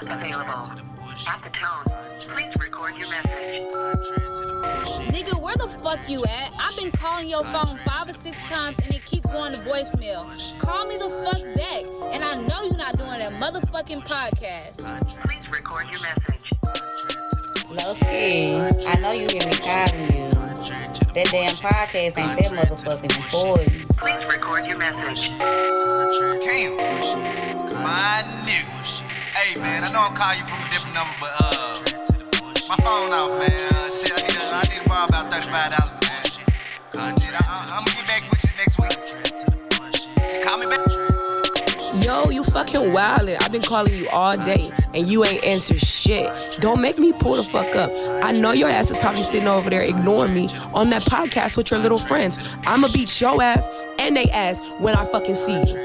available. At the tone, please record your message. Nigga, where the fuck you at? I've been calling your phone 5 or 6 times and it keeps going to voicemail. Call me the fuck back. And I know you're not doing that motherfucking podcast. Please record your message. Loski, I know you hear me calling you. That damn podcast ain't that motherfucking for you. Please record your message. Cant, my nigga. Hey man, I know I'm calling you from a different number, but my phone off, man. Shit, I need to borrow about $35, man. I'm gonna get back with you next week. Call me back. Yo, you fucking wildin'. I've been calling you all day and you ain't answered shit. Don't make me pull the fuck up. I know your ass is probably sitting over there ignoring me on that podcast with your little friends. I'ma beat your ass and they ass when I fucking see you.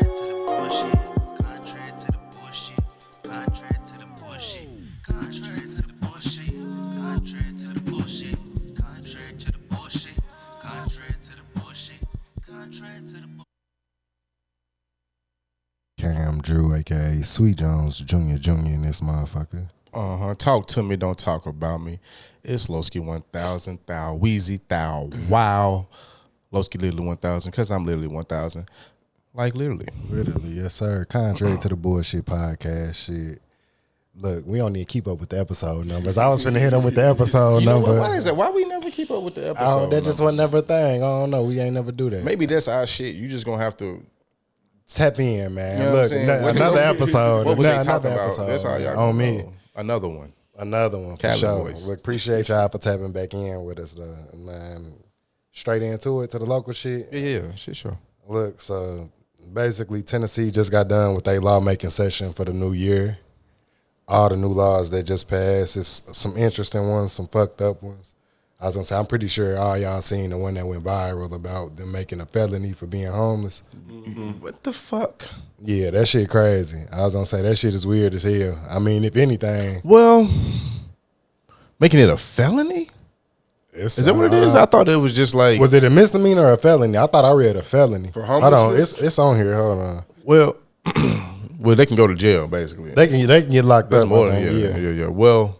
Drew, aka Sweet Jones Jr. in this motherfucker. Talk to me, don't talk about me. It's Loski 1000, thou Wheezy, thou wow. Loski literally 1000, because I'm literally 1000. Like literally. Literally, yes, sir. Contrary to the bullshit podcast shit. Look, we don't need to keep up with the episode numbers. I was finna hit them with the episode number. Why is that? Why we never keep up with the episode that just was never a thing. I don't know. We ain't never do that. Maybe that's our shit. You just gonna have to tap in, man. You know Look, another episode. What was they talking another about? episode. That's all y'all on me. know. Another one. For Cali sure. voice. Look, appreciate y'all for tapping back in with us, though. Man, straight into it, to the local shit. Yeah, shit, sure. Look, so basically Tennessee just got done with their lawmaking session for the new year. All the new laws that just passed. It's some interesting ones, some fucked up ones. I was gonna say, I'm pretty sure all y'all seen the one that went viral about them making a felony for being homeless. Mm-hmm. What the fuck? Yeah, that shit crazy. I was gonna say that shit is weird as hell. I mean, if anything, well, making it a felony? Is that what it is? I thought it was just like, was it a misdemeanor or a felony? I thought I read a felony. For homelessness? Hold on, it's on here. Hold on. Well, they can go to jail basically. They can get locked That's up. more than yeah. Well,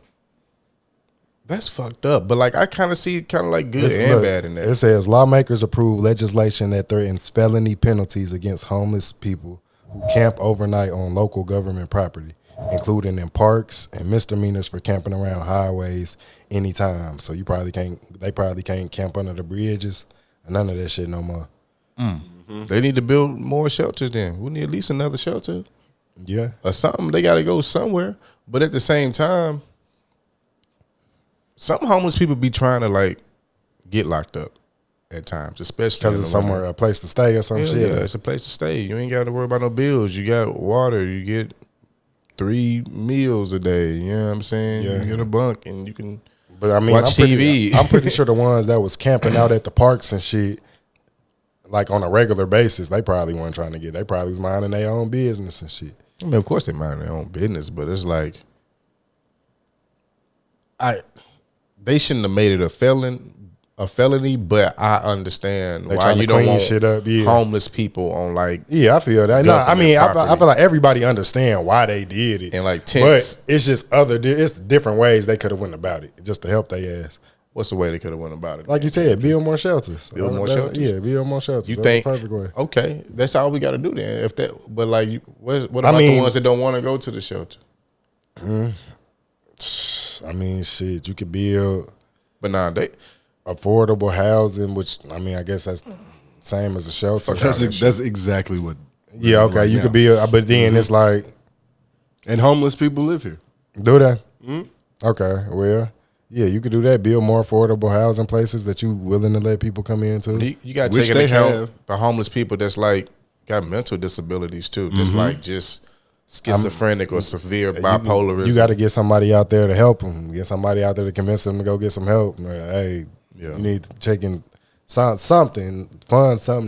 that's fucked up. But like, I kind of see like good and bad in that. It says lawmakers approve legislation that threatens felony penalties against homeless people who camp overnight on local government property, including in parks, and misdemeanors for camping around highways anytime. So they probably can't camp under the bridges, none of that shit no more. Mm-hmm. They need to build more shelters then. We need at least another shelter. Yeah. Or something. They got to go somewhere. But at the same time, some homeless people be trying to like get locked up at times, especially because it's somewhere, a place to stay or some shit. Yeah, it's a place to stay. You ain't got to worry about no bills. You got water. You get 3 meals a day. You know what I'm saying? Yeah. You get a bunk and you can but I mean, watch TV. I'm pretty sure the ones that was camping out at the parks and shit, like on a regular basis, they probably weren't trying to get. They probably was minding their own business and shit. I mean, of course they mind their own business, but it's like, they shouldn't have made it a felony. But I understand why you don't want shit up, homeless people on like. Yeah, I feel that. No, I mean, I feel like everybody understand why they did it, and like tents. But it's just it's different ways they could have went about it just to help their ass. What's the way they could have went about it? Like you said, build more shelters. Build more shelters. Yeah, build more shelters. You that's think the perfect way? Okay, that's all we got to do then. If that, but like, what about the ones that don't want to go to the shelter? I mean, shit, you could build, but they affordable housing, which I mean, I guess that's same as a shelter. That's exactly what. Yeah, okay, right you could build, but then it's like, and homeless people live here. Do they? Okay, well. Yeah, you could do that. Build more affordable housing places that you willing to let people come into. You got to take into account the homeless people that's like got mental disabilities too. That's like just schizophrenic or severe bipolarism. You got to get somebody out there to help them. Get somebody out there to convince them to go get some help. Hey, you need to check in fund something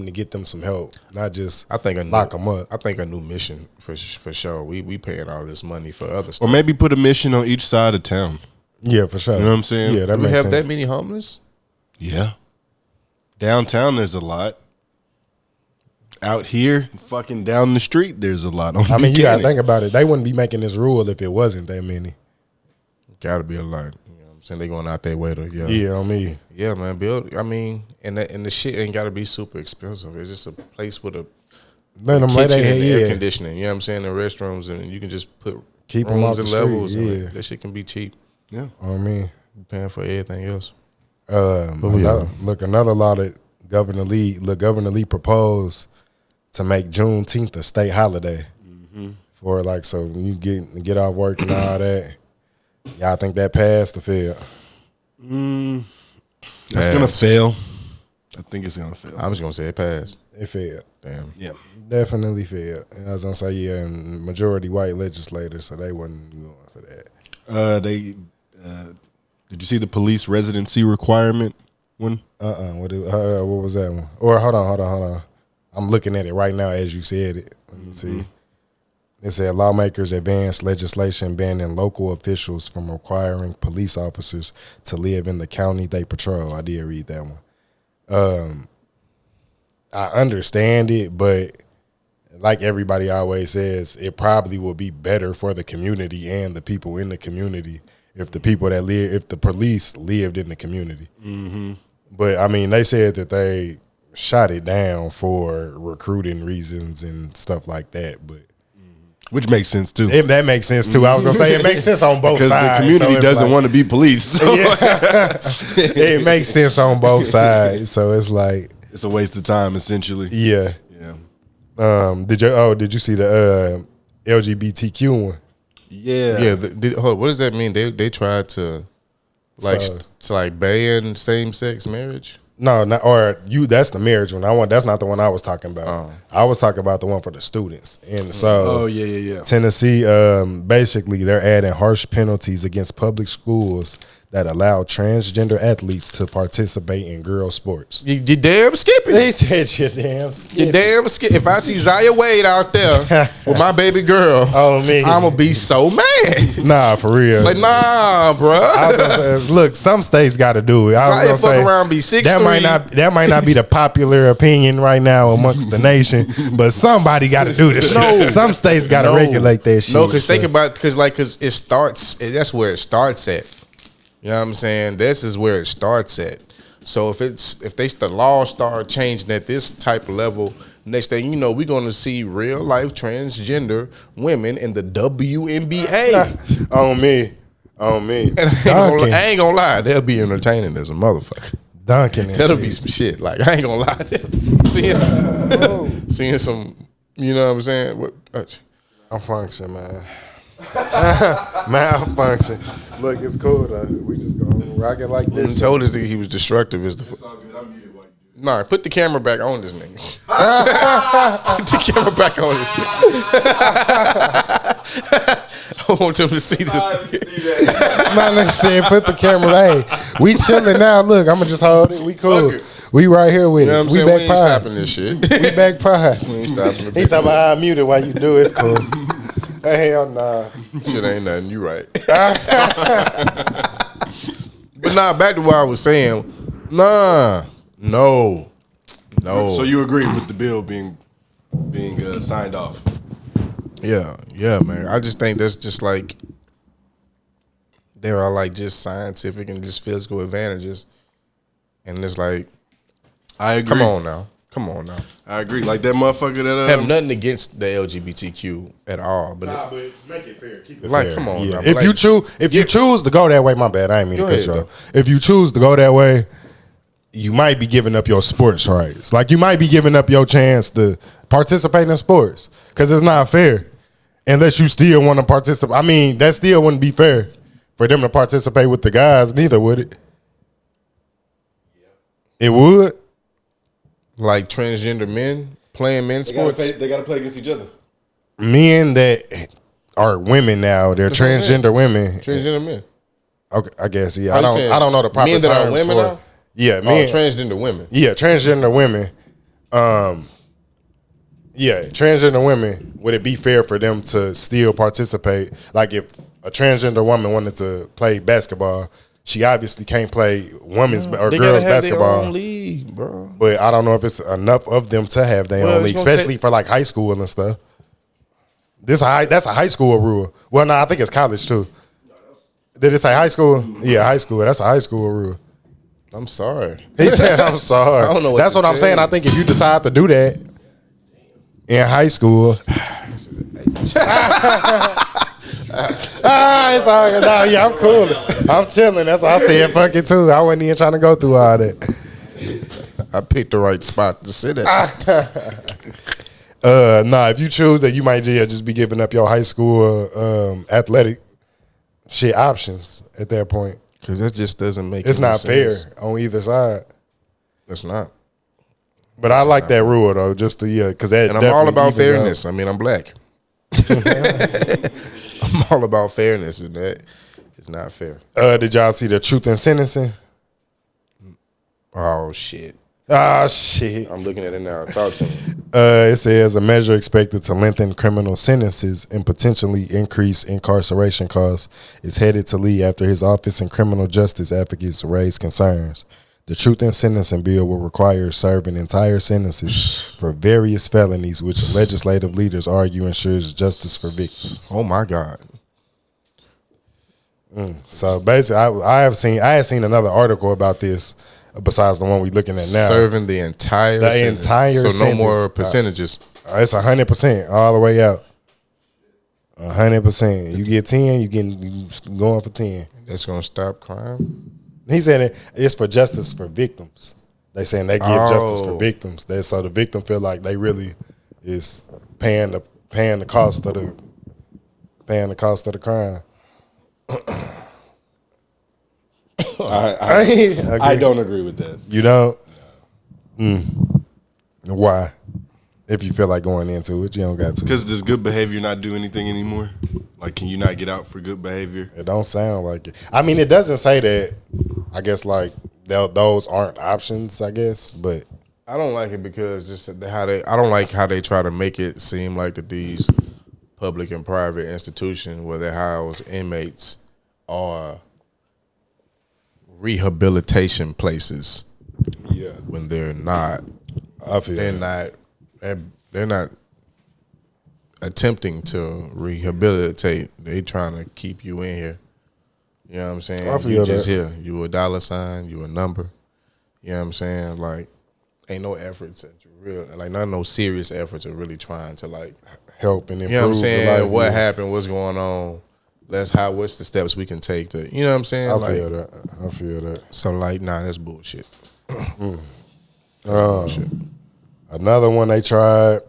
to get them some help, not just lock them up. I think a new mission for sure. We paying all this money for other stuff. Or maybe put a mission on each side of town. Yeah, for sure. You know what I'm saying? Yeah, that Do makes we have sense. that many homeless? Yeah. Downtown, there's a lot. out here, fucking down the street, there's a lot on I mean, you gotta Buchanan. think about it. They wouldn't be making this rule if it wasn't that many. Gotta be a lot. You know what I'm saying? They going out their way to Yeah, on me. Yeah, man. Build. I mean, and the shit ain't gotta be super expensive. It's just a place with a Let them lay kitchen their and head. air conditioning. You know what I'm saying? And restrooms, and you can just put Keep 'em off rooms the and levels. street, And yeah. that shit can be cheap. Yeah. On me. You're paying for everything else. Another law that Governor Lee proposed to make Juneteenth a state holiday for like, so when you get off work and all that. Y'all think that passed or failed? That's gonna fail. I think it's gonna fail. I'm just gonna say it passed. It failed. Damn. Yeah. Definitely failed. And I was gonna say, yeah, and majority white legislators, so they wasn't going for that. Did you see the police residency requirement one? What was that one? Or hold on. I'm looking at it right now as you said it. Let me see. It said lawmakers advanced legislation banning local officials from requiring police officers to live in the county they patrol. I did read that one. I understand it, but like everybody always says, it probably will be better for the community and the people in the community if the police lived in the community. But I mean, they said that they shot it down for recruiting reasons and stuff like that. But Which makes sense too. that makes sense too. I was gonna say it makes sense on both because sides. the community so it's doesn't like- want to be policed. So It makes sense on both sides. So it's like, it's a waste of time, essentially. yeah. Yeah. Did you see the LGBTQ one? Yeah. Yeah. What does that mean? They tried to like ban same sex marriage. No, that's the marriage one. That's not the one I was talking about. I was talking about the one for the students. And so yeah. Tennessee, basically they're adding harsh penalties against public schools that allow transgender athletes to participate in girl sports. You damn skipping. They said you damn skip. You damn skip. If I see Zaya Wade out there with my baby girl, me. I'm gonna be so mad. Nah, for real. Like, nah, bro. I was gonna say, look, some states got to do it. I was Zaya gonna fuck say, around, be 6'3". that might not be the popular opinion right now amongst the nation, but somebody got to do this. No. Some states got to regulate that shit. No, because think about because it starts. That's where it starts at. You know what I'm saying? This is where it starts at. So if the law start changing at this type of level, next thing you know, we're gonna see real life transgender women in the WNBA. On me. And I ain't gonna lie, they'll be entertaining as a motherfucker. Dunking. That'll be some shit. Like, I ain't gonna lie. seeing some, you know what I'm saying? What? Malfunction, man. Malfunction. Look, it's cool though. We just gonna rock it like When this. told this nigga he was destructive is the. Nah, put the camera back on this nigga. Put the camera back on this nigga. I want them to see this. My nigga said, put the camera. Hey, we chilling now. Look, I'm gonna just hold it. We cool. We right here with You know what it. I'm We saying? We back ain't pie. stopping this shit. We back pie. We ain't stopping the He talking about I muted while you do it. It's cool. Hell nah. Shit ain't nothing. You right. But nah, back to what I was saying. Nah, no. So you agree with the bill being signed off? Yeah, man. I just think that's just like there are like just scientific and just physical advantages, and it's like, I agree. come on now. I agree. Like that motherfucker that I have nothing against the LGBTQ at all, but But make it fair. Keep it like, fair. come on now. If you choose to go that way, my bad. I ain't mean to Go cut ahead, you off. If you choose to go that way, you might be giving up your sports rights. Like you might be giving up your chance to participate in sports because it's not fair unless you still want to participate. I mean, that still wouldn't be fair for them to participate with the guys. Neither would it. It would. like transgender men playing men's sports. They gotta play against each other. Men that are women now, they're transgender women. Transgender men. Okay, I guess yeah. How you saying? I don't know the proper Men that are terms women for now? Yeah, men. Transgender women. Yeah, transgender women. Transgender women. Would it be fair for them to still participate? Like if a transgender woman wanted to play basketball, she obviously can't play women's or They girls gotta have their basketball. own league, bro. But I don't know if it's enough of them to have their Well, own league, it's gonna especially for like high school and stuff. That's a high school rule. Well, no, I think it's college too. Did it say high school? Yeah, high school. That's a high school rule. I'm sorry. He said, "I'm sorry." I don't know what That's to what I'm tell saying. you. I think if you decide to do that in high school, it's all good. No, yeah, I'm cool. I'm chilling. That's why I said fuck it too. I wasn't even trying to go through all that. I picked the right spot to sit at. Nah, if you choose that, you might just be giving up your high school athletic shit options at that point. Because that just doesn't make It's any not sense. fair on either side. It's not. But I like that rule though, just to because that. And I'm all definitely about evens fairness. out. I mean, I'm black. I'm all about fairness, and that is not fair. Did y'all see the truth in sentencing? Oh, shit. Ah, shit. I'm looking at it now. Talk to me. It says a measure expected to lengthen criminal sentences and potentially increase incarceration costs is headed to Lee after his office and criminal justice advocates raised concerns. The Truth in Sentencing bill will require serving entire sentences for various felonies, which legislative leaders argue ensures justice for victims. Oh, my God. So basically, I had seen another article about this besides the one we looking at now. Serving the entire sentence. So no more percentages. It's 100% all the way out. 100%. You get 10, you going for 10. That's going to stop crime? He said it's for justice for victims. They saying they give justice for Oh. victims. So the victim feel like they really is paying the cost of the crime. I don't agree with that. You don't? Why? If you feel like going into it, you don't got to. Because does good behavior not do anything anymore? Like, can you not get out for good behavior? It don't sound like it. I mean, it doesn't say that. I guess like those aren't options. I guess, but I don't like it because just I don't like how they try to make it seem like that these public and private institutions where they house inmates are rehabilitation places. yeah, When they're not. I feel They're that. not. They're not attempting to rehabilitate. They trying to keep you in here. You know what I'm saying? I feel You just that. here. You a dollar sign. You a number. You know what I'm saying? Like, ain't no efforts that you real like no serious efforts of really trying to like Help and improve. you know what I'm the saying? life. What happened? What's going on? What's the steps we can take to you know what I'm saying? I Like, feel that. I feel that. so like, nah, that's bullshit. Another one they tried.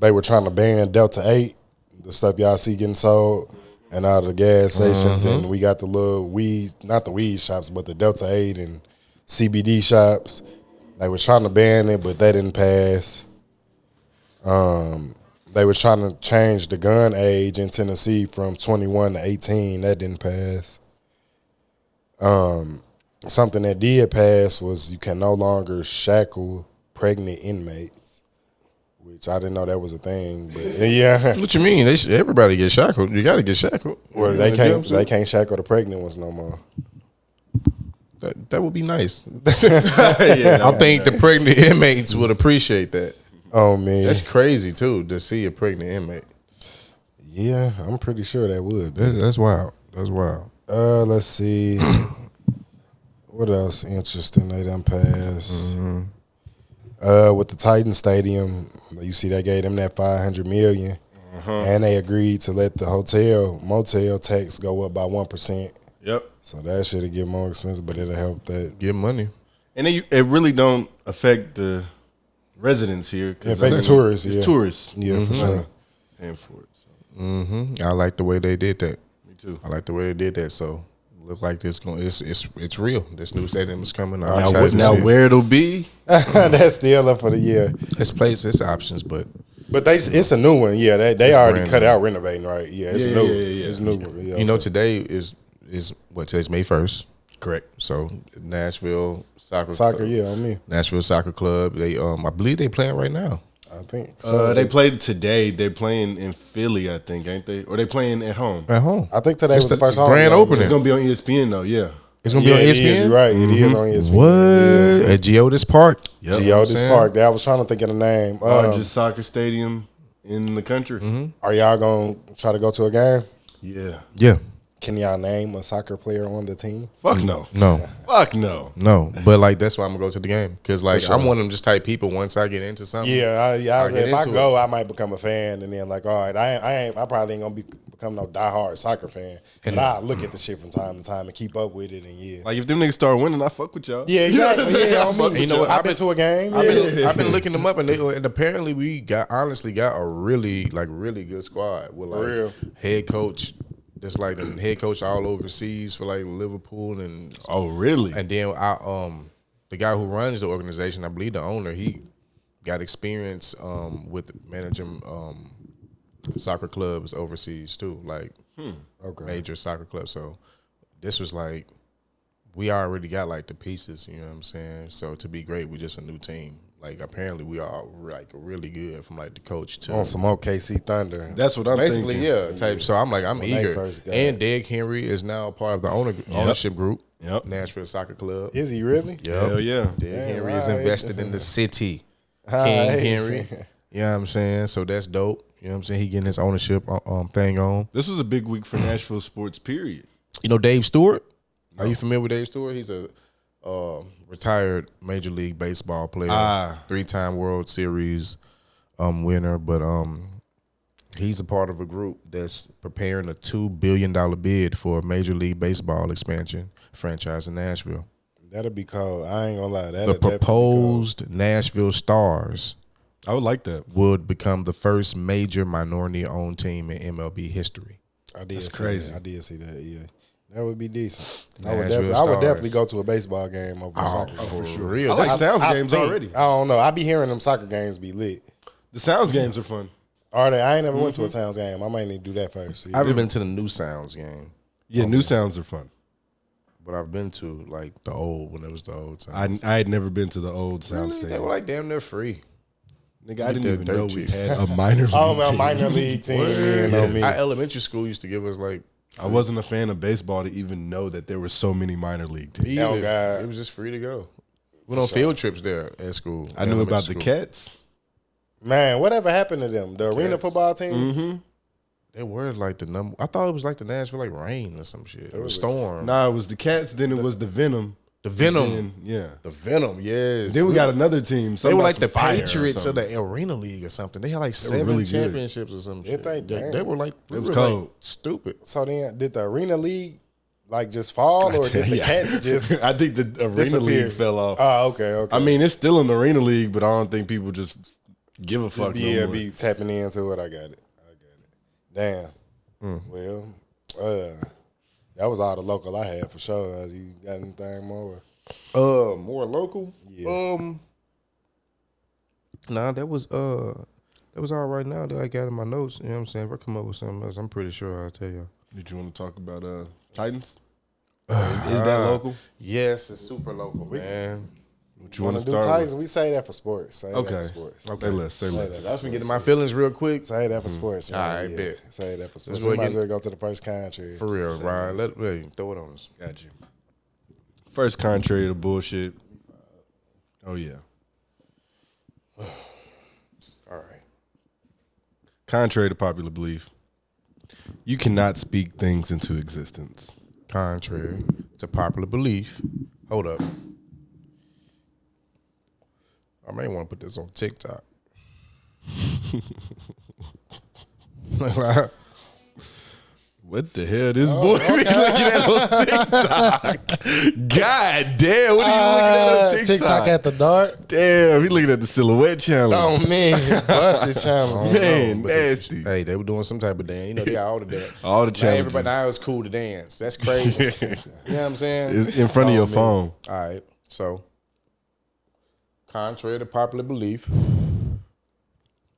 They were trying to ban Delta 8, the stuff y'all see getting sold, and out of the gas stations. And we got the little weed, not the weed shops, but the Delta 8 and CBD shops. They were trying to ban it, but that didn't pass. They were trying to change the gun age in Tennessee from 21 to 18. That didn't pass. Something that did pass was you can no longer shackle pregnant inmates, which I didn't know that was a thing. But yeah, What you mean? Everybody get shackled. You got to get shackled. well, they can't shackle the pregnant ones no more. That would be nice. Yeah, I think the pregnant inmates would appreciate that. Oh man, That's crazy too to see a pregnant inmate. yeah, I'm pretty sure that would. That's wild. That's wild. Let's see. What else interesting they done passed? With the Titan Stadium, you see they gave them that $500 million, and they agreed to let the motel tax go up by 1%. Yep. So that should get more expensive, but it'll help that. Get money. And it really don't affect the residents here. It affect the tourists, It's yeah. tourists. Yeah, for sure. Paying for it. So. I like the way they did that. Me too. I like the way they did that. So look like it's real. This new stadium is coming. I'm Now, excited to now see it. where it'll be? That's still up for the year. This place, it's options, but But it's a new one. Yeah, they It's already brand cut new. out renovating, right? Yeah, it's Yeah, new. yeah. It's new. Yeah. you know today is what today's May 1st. Correct. So Nashville Soccer Soccer, Club, yeah, on me. Nashville Soccer Club. They I believe they playing right now. I think so. They played today. They're playing in Philly, I think, ain't they? Or they playing at home? At home. I think today was the first home grand game. opening. It's gonna be on ESPN though. Yeah. It's gonna be on It ESPN. is, you're right. It is on ESPN. What? At GOGH Park. Yep. GOGH Park. I was trying to think of the name. Largest soccer stadium in the country. Are y'all gonna try to go to a game? Yeah. Yeah. Can y'all name a soccer player on the team? Fuck no. No. Fuck no. No. But like that's why I'm gonna go to the game because like I'm one of them just type people. Once I get into something, Yeah, I'll get if I into go, I might become a fan, and then like, all right, I probably ain't gonna become no diehard soccer fan, and I look at the shit from time to time and keep up with it, and yeah, Like if them niggas start winning, I fuck with y'all. yeah, exactly, yeah. On me. You know what? I've been to a game. I've been looking them up, and apparently we got a really good squad with like real. head coach. That's like the head coach all overseas for like Liverpool and Oh really? and then the guy who runs the organization, I believe the owner, he got experience with managing soccer clubs overseas too, like major soccer clubs. So this was like we already got like the pieces, you know what I'm saying? So to be great, we're just a new team. Like apparently we are like really good from like the coach to On some OKC Thunder. That's what I'm basically thinking. type. So I'm like I'm When they eager. first got And it. Derrick Henry is now part of the ownership group. Yep. Nashville Soccer Club. Is he really? Yep. Hell yeah. Derrick Damn, Henry is right. invested in the city. All King right. Henry. You know what I'm saying? So that's dope. You know what I'm saying? He getting his ownership thing on. This was a big week for Nashville Sports, period. You know Dave Stewart? Are you familiar with Dave Stewart? He's a retired Major League Baseball player, 3-time World Series winner. But he's a part of a group that's preparing a $2 billion bid for a Major League Baseball expansion franchise in Nashville. That'll be cold. I ain't gonna lie. The proposed Nashville Stars I would like that. would become the first major minority-owned team in MLB history. I did That's see crazy. That. I did see that. Yeah, that would be decent. I Nashville would Stars. definitely go to a baseball game over a soccer game. for I real. like That's- Sounds I games think- already. I don't know. I be hearing them soccer games be lit. The Sounds games are fun. Are they? I ain't never went to a Sounds game. I might need to do that first. I haven't been to the New Sounds game, Yeah, new sounds are fun. but I've been to like the old when it was the old Sounds. I had never been to the old Sound They Stadium. were like damn near free. Nigga, I didn't They're even dirt know we cheap. had a minor league Oh, my team. minor league team. Man, on me. Our elementary school used to give us like I wasn't a fan of baseball to even know that there were so many minor league teams. Oh, God. It was just free to go. Went on field trips there at school. I knew about the elementary school. Cats. Man, whatever happened to them? The arena football team? Mm-hmm. They were like the number. I thought it was like the Nashville like Rain or some shit. Or Storm. Nah, it was the Cats. Then it was the Venom. The Venom. Then, yeah. The Venom, yes. Then we got another team. They were like the Fire or Patriots of something. the Arena League or something. They had like were 7 really good. championships or some shit. They were like It was like, cold. stupid. So then, did the arena league like just fall, or did the Yeah. Cats just I think the arena disappear? league fell off. Oh, okay. I mean, it's still an arena league, but I don't think people just give a fuck. yeah, no more. be tapping into it. I got it. Damn. Well, that was all the local I had for sure. You got anything more? More local. Yeah. Nah, that was all right now that I got in my notes. You know what I'm saying? If I come up with something else, I'm pretty sure I'll tell y'all. Did you want to talk about Titans? Is that local? Yes, it's super local, man. What you Want want to to do start Titans? with? We say that for sports. Say that Okay. for sports. Okay. Say less. That's me getting my feelings real quick. Say that for sports. Man. All right, yeah. bet. Say that for sports. go We might get- as well go to the first country. For real, right? Let throw it on us. Got you. First, contrary to bullshit. Oh yeah. All right. Contrary to popular belief, you cannot speak things into existence. Contrary to popular belief. Hold up. I may want to put this on TikTok. What the hell, this boy be looking at on TikTok? God damn, what are you looking at on TikTok? TikTok at the dark. Damn, he looking at the silhouette challenge. Oh man, busted challenge. Man, nasty. Hey, they were doing some type of dance. You know, they got all of that. All the Now challenges. everybody now it's cool to dance. That's crazy. You know what I'm saying? It's in front of your man. phone. All right. So, contrary to popular belief,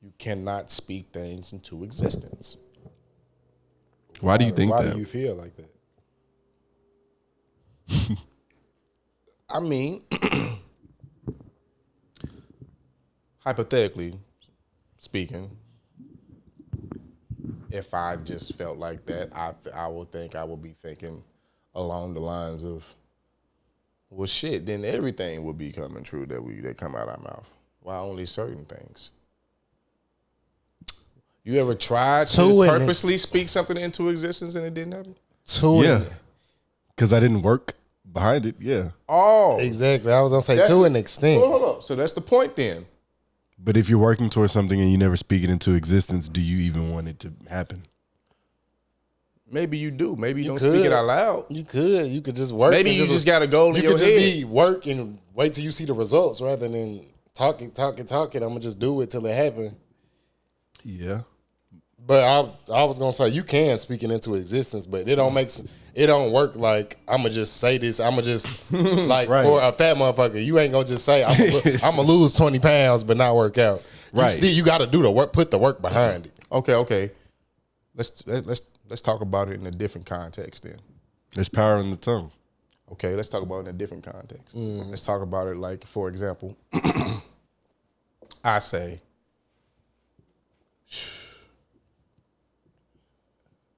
you cannot speak things into existence. Why do you think Why that? do you feel like that? I mean, hypothetically, speaking, if I just felt like that, I would think I would be thinking along the lines of, well, shit, then everything would be coming true that come out our mouth. Why only certain things? You ever tried to purposely speak something into existence and it didn't happen? Yeah. Because I didn't work behind it, yeah. Oh. Exactly. I was going to say to an extent. Hold up. So that's the point then. But if you're working towards something and you never speak it into existence, do you even want it to happen? Maybe you do. Maybe you don't speak it out loud. You could just work. Maybe you just got a goal in your head. You could just be work and wait till you see the results rather than talking. I'm going to just do it till it happens. Yeah. But I was gonna say you can speak it into existence, but it don't work like I'ma just say this. I'ma just like right. For a fat motherfucker, you ain't gonna just say I'ma lose 20 pounds but not work out. Right. You gotta do the work, put the work behind it. Okay. Let's talk about it in a different context then. There's power in the tongue. Okay, let's talk about it in a different context. Let's talk about it like, for example, I say,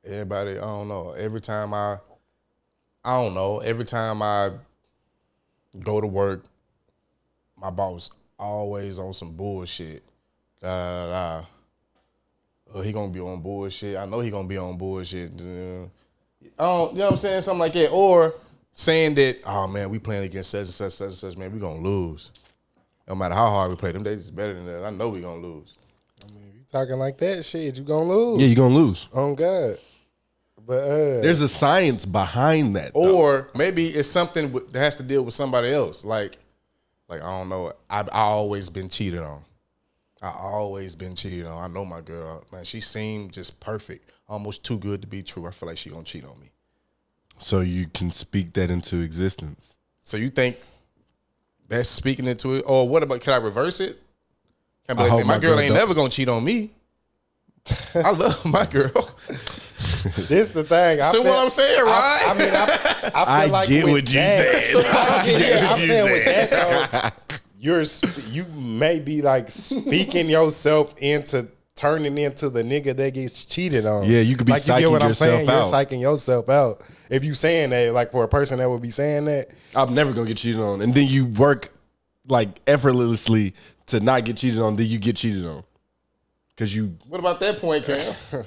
everybody, I don't know. Every time I go to work, my boss always on some bullshit. Oh, he gonna be on bullshit. I know he gonna be on bullshit. You know what I'm saying? Something like that. Or saying that, oh man, we playing against such and such, such and such, man, we gonna lose. No matter how hard we play them, they just better than that. I know we gonna lose. I mean, if you talking like that shit, you gonna lose. Yeah, you gonna lose. Oh God. But there's a science behind that. Or maybe it's something that has to deal with somebody else. Like I don't know. I always been cheated on. I know my girl, man. She seemed just perfect, almost too good to be true. I feel like she gonna cheat on me. So you can speak that into existence. So you think that's speaking into it? Or what about? Can I reverse it? Can I be like, my girl ain't never gonna cheat on me. I love my girl. This the thing. What I'm saying, right? I feel like get what you said. I'm saying with that though, you may be like speaking yourself into turning into the nigga that gets cheated on. Yeah, you could be like, psyching yourself out. You're psyching yourself out. If you saying that, like for a person that would be saying that, I'm never gonna get cheated on, and then you work like effortlessly to not get cheated on, then you get cheated on. Cause you. What about that point, Cam?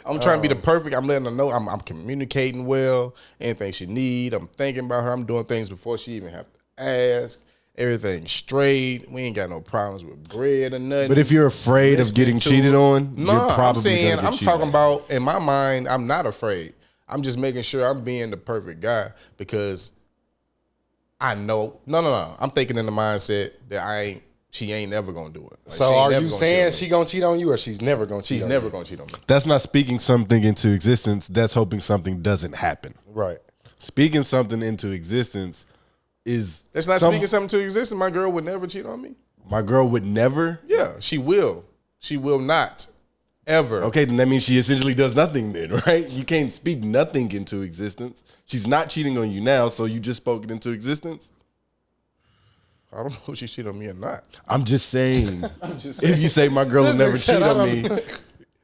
I'm trying to be the perfect. I'm letting her know I'm communicating well. Anything she need, I'm thinking about her. I'm doing things before she even have to ask. Everything straight. We ain't got no problems with bread or nothing. But if you're afraid of getting cheated on, you're probably I'm talking about, in my mind, I'm not afraid. I'm just making sure I'm being the perfect guy because I know. No. I'm thinking in the mindset that she ain't never gonna do it. Like, so are you saying she gonna cheat on you or she's never gonna cheat on you? She's never gonna cheat on me. That's not speaking something into existence. That's hoping something doesn't happen. Right. Speaking something into existence is... That's not speaking something into existence. My girl would never cheat on me. My girl would never? Yeah, she will. She will not. Ever. Okay, then that means she essentially does nothing then, right? You can't speak nothing into existence. She's not cheating on you now, so you just spoke it into existence? I don't know if she cheated on me or not. I'm just saying. If you say my girl will never cheat on me,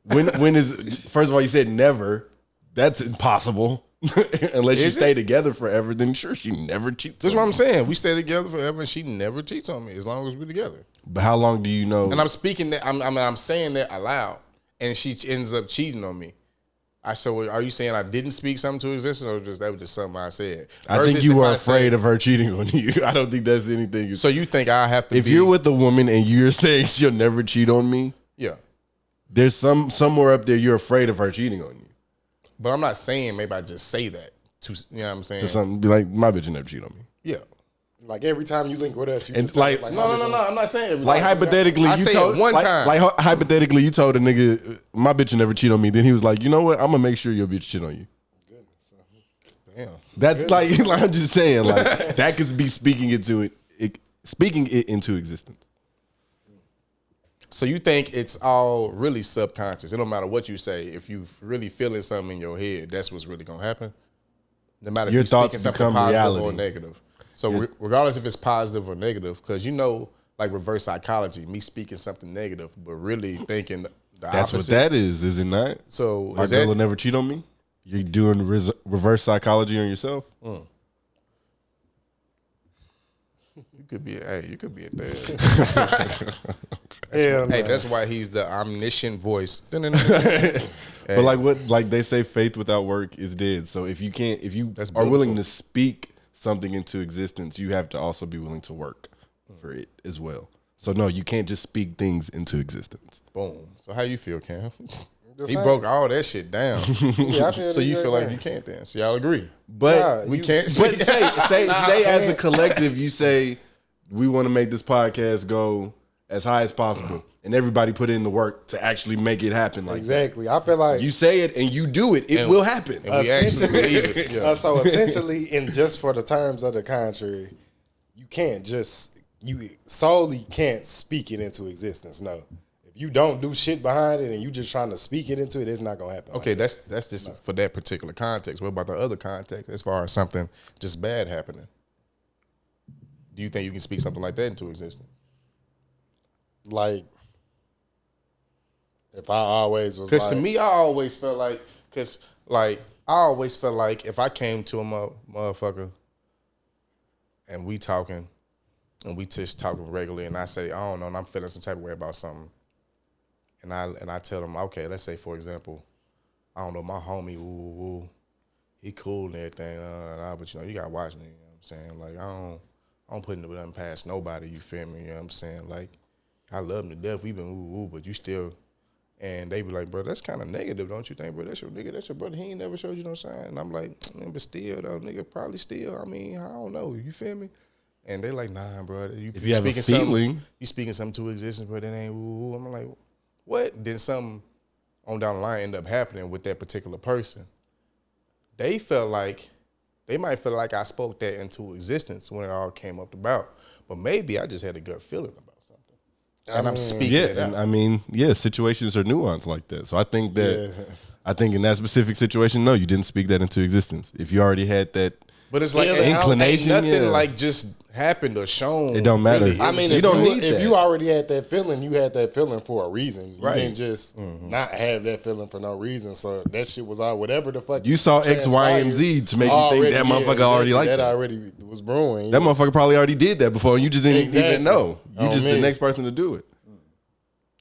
when is... First of all, you said never. That's impossible. Unless you stay together forever, then sure, she never cheats. That's what I'm saying. We stay together forever, and she never cheats on me as long as we're together. But how long do you know? And I'm speaking that. I'm saying that aloud, and she ends up cheating on me. So are you saying I didn't speak something to existence, or that was just something I said? I think you were afraid of her cheating on you. I don't think that's anything. So you think I have to? If you're with a woman and you're saying she'll never cheat on me, yeah, there's somewhere up there you're afraid of her cheating on you. But I'm not saying maybe I just say that to, you know what I'm saying? To something, be like, my bitch will never cheat on me. Yeah. Like every time you link with us, you and just like, no. I'm not saying every like time. hypothetically, I you say told it one time. Like hypothetically, you told a nigga, my bitch will never cheat on me. Then he was like, you know what? I'm gonna make sure your bitch cheat on you. Damn. That's like I'm just saying, like that could be speaking it into existence. So you think it's all really subconscious? It don't matter what you say. If you really feeling something in your head, that's what's really gonna happen. No matter if your you're thoughts speaking something become positive reality or negative. So regardless if it's positive or negative, because you know, like reverse psychology, me speaking something negative, but really thinking the That's opposite. what that is it not? So My girl will never cheat on me? You're doing reverse psychology on yourself? You could be a third. Hey, that's why he's the omniscient voice. But like they say, faith without work is dead. So if you are willing to speak something into existence, you have to also be willing to work for it as well. So no, you can't just speak things into existence. Boom. So how you feel, Cam? He broke all that shit down. So you feel like you can't dance. Y'all agree? But we can't. But say as a collective, you say we want to make this podcast go as high as possible, and everybody put in the work to actually make it happen. Like exactly, I feel like you say it and you do it, it will happen. And we actually believe it. Yeah. So essentially, in just for the terms of the contrary, you solely can't speak it into existence. No. You don't do shit behind it and you just trying to speak it into it, it's not gonna happen. Okay, that's just for that particular context. What about the other context as far as something just bad happening? Do you think you can speak something like that into existence? Like, if I always was because to me, I always felt like, if I came to a motherfucker and we talking and we just talking regularly and I say, I don't know, and I'm feeling some type of way about something. And I tell them, okay, let's say, for example, I don't know, my homie, he cool and everything, but you gotta watch me, you know what I'm saying? Like, I don't put nothing past nobody, you feel me, you know what I'm saying? Like, I love him to death, we been but you still, and they be like, bro, that's kind of negative, don't you think, bro? That's your nigga, that's your brother, he ain't never showed you no sign. And I'm like, but still, though, nigga, probably still, I mean, I don't know, you feel me? And they like, nah, bro, if you have a feeling, you speaking something to existence, but it ain't I'm like, what? Then something on down the line end up happening with that particular person. They might feel like I spoke that into existence when it all came up about. But maybe I just had a gut feeling about something. And I'm speaking it out. And I mean, situations are nuanced like that. So I think in that specific situation, no, you didn't speak that into existence. If you already had that but it's like inclination, ain't nothing like just happened or shown. It don't matter. Really. I mean, if you already had that feeling, you had that feeling for a reason. You didn't just not have that feeling for no reason. So that shit was all whatever the fuck. You saw X, Y, and Z to make you think that motherfucker already liked that. That already was brewing. That motherfucker probably already did that before, and you just didn't even know. You just the next person to do it.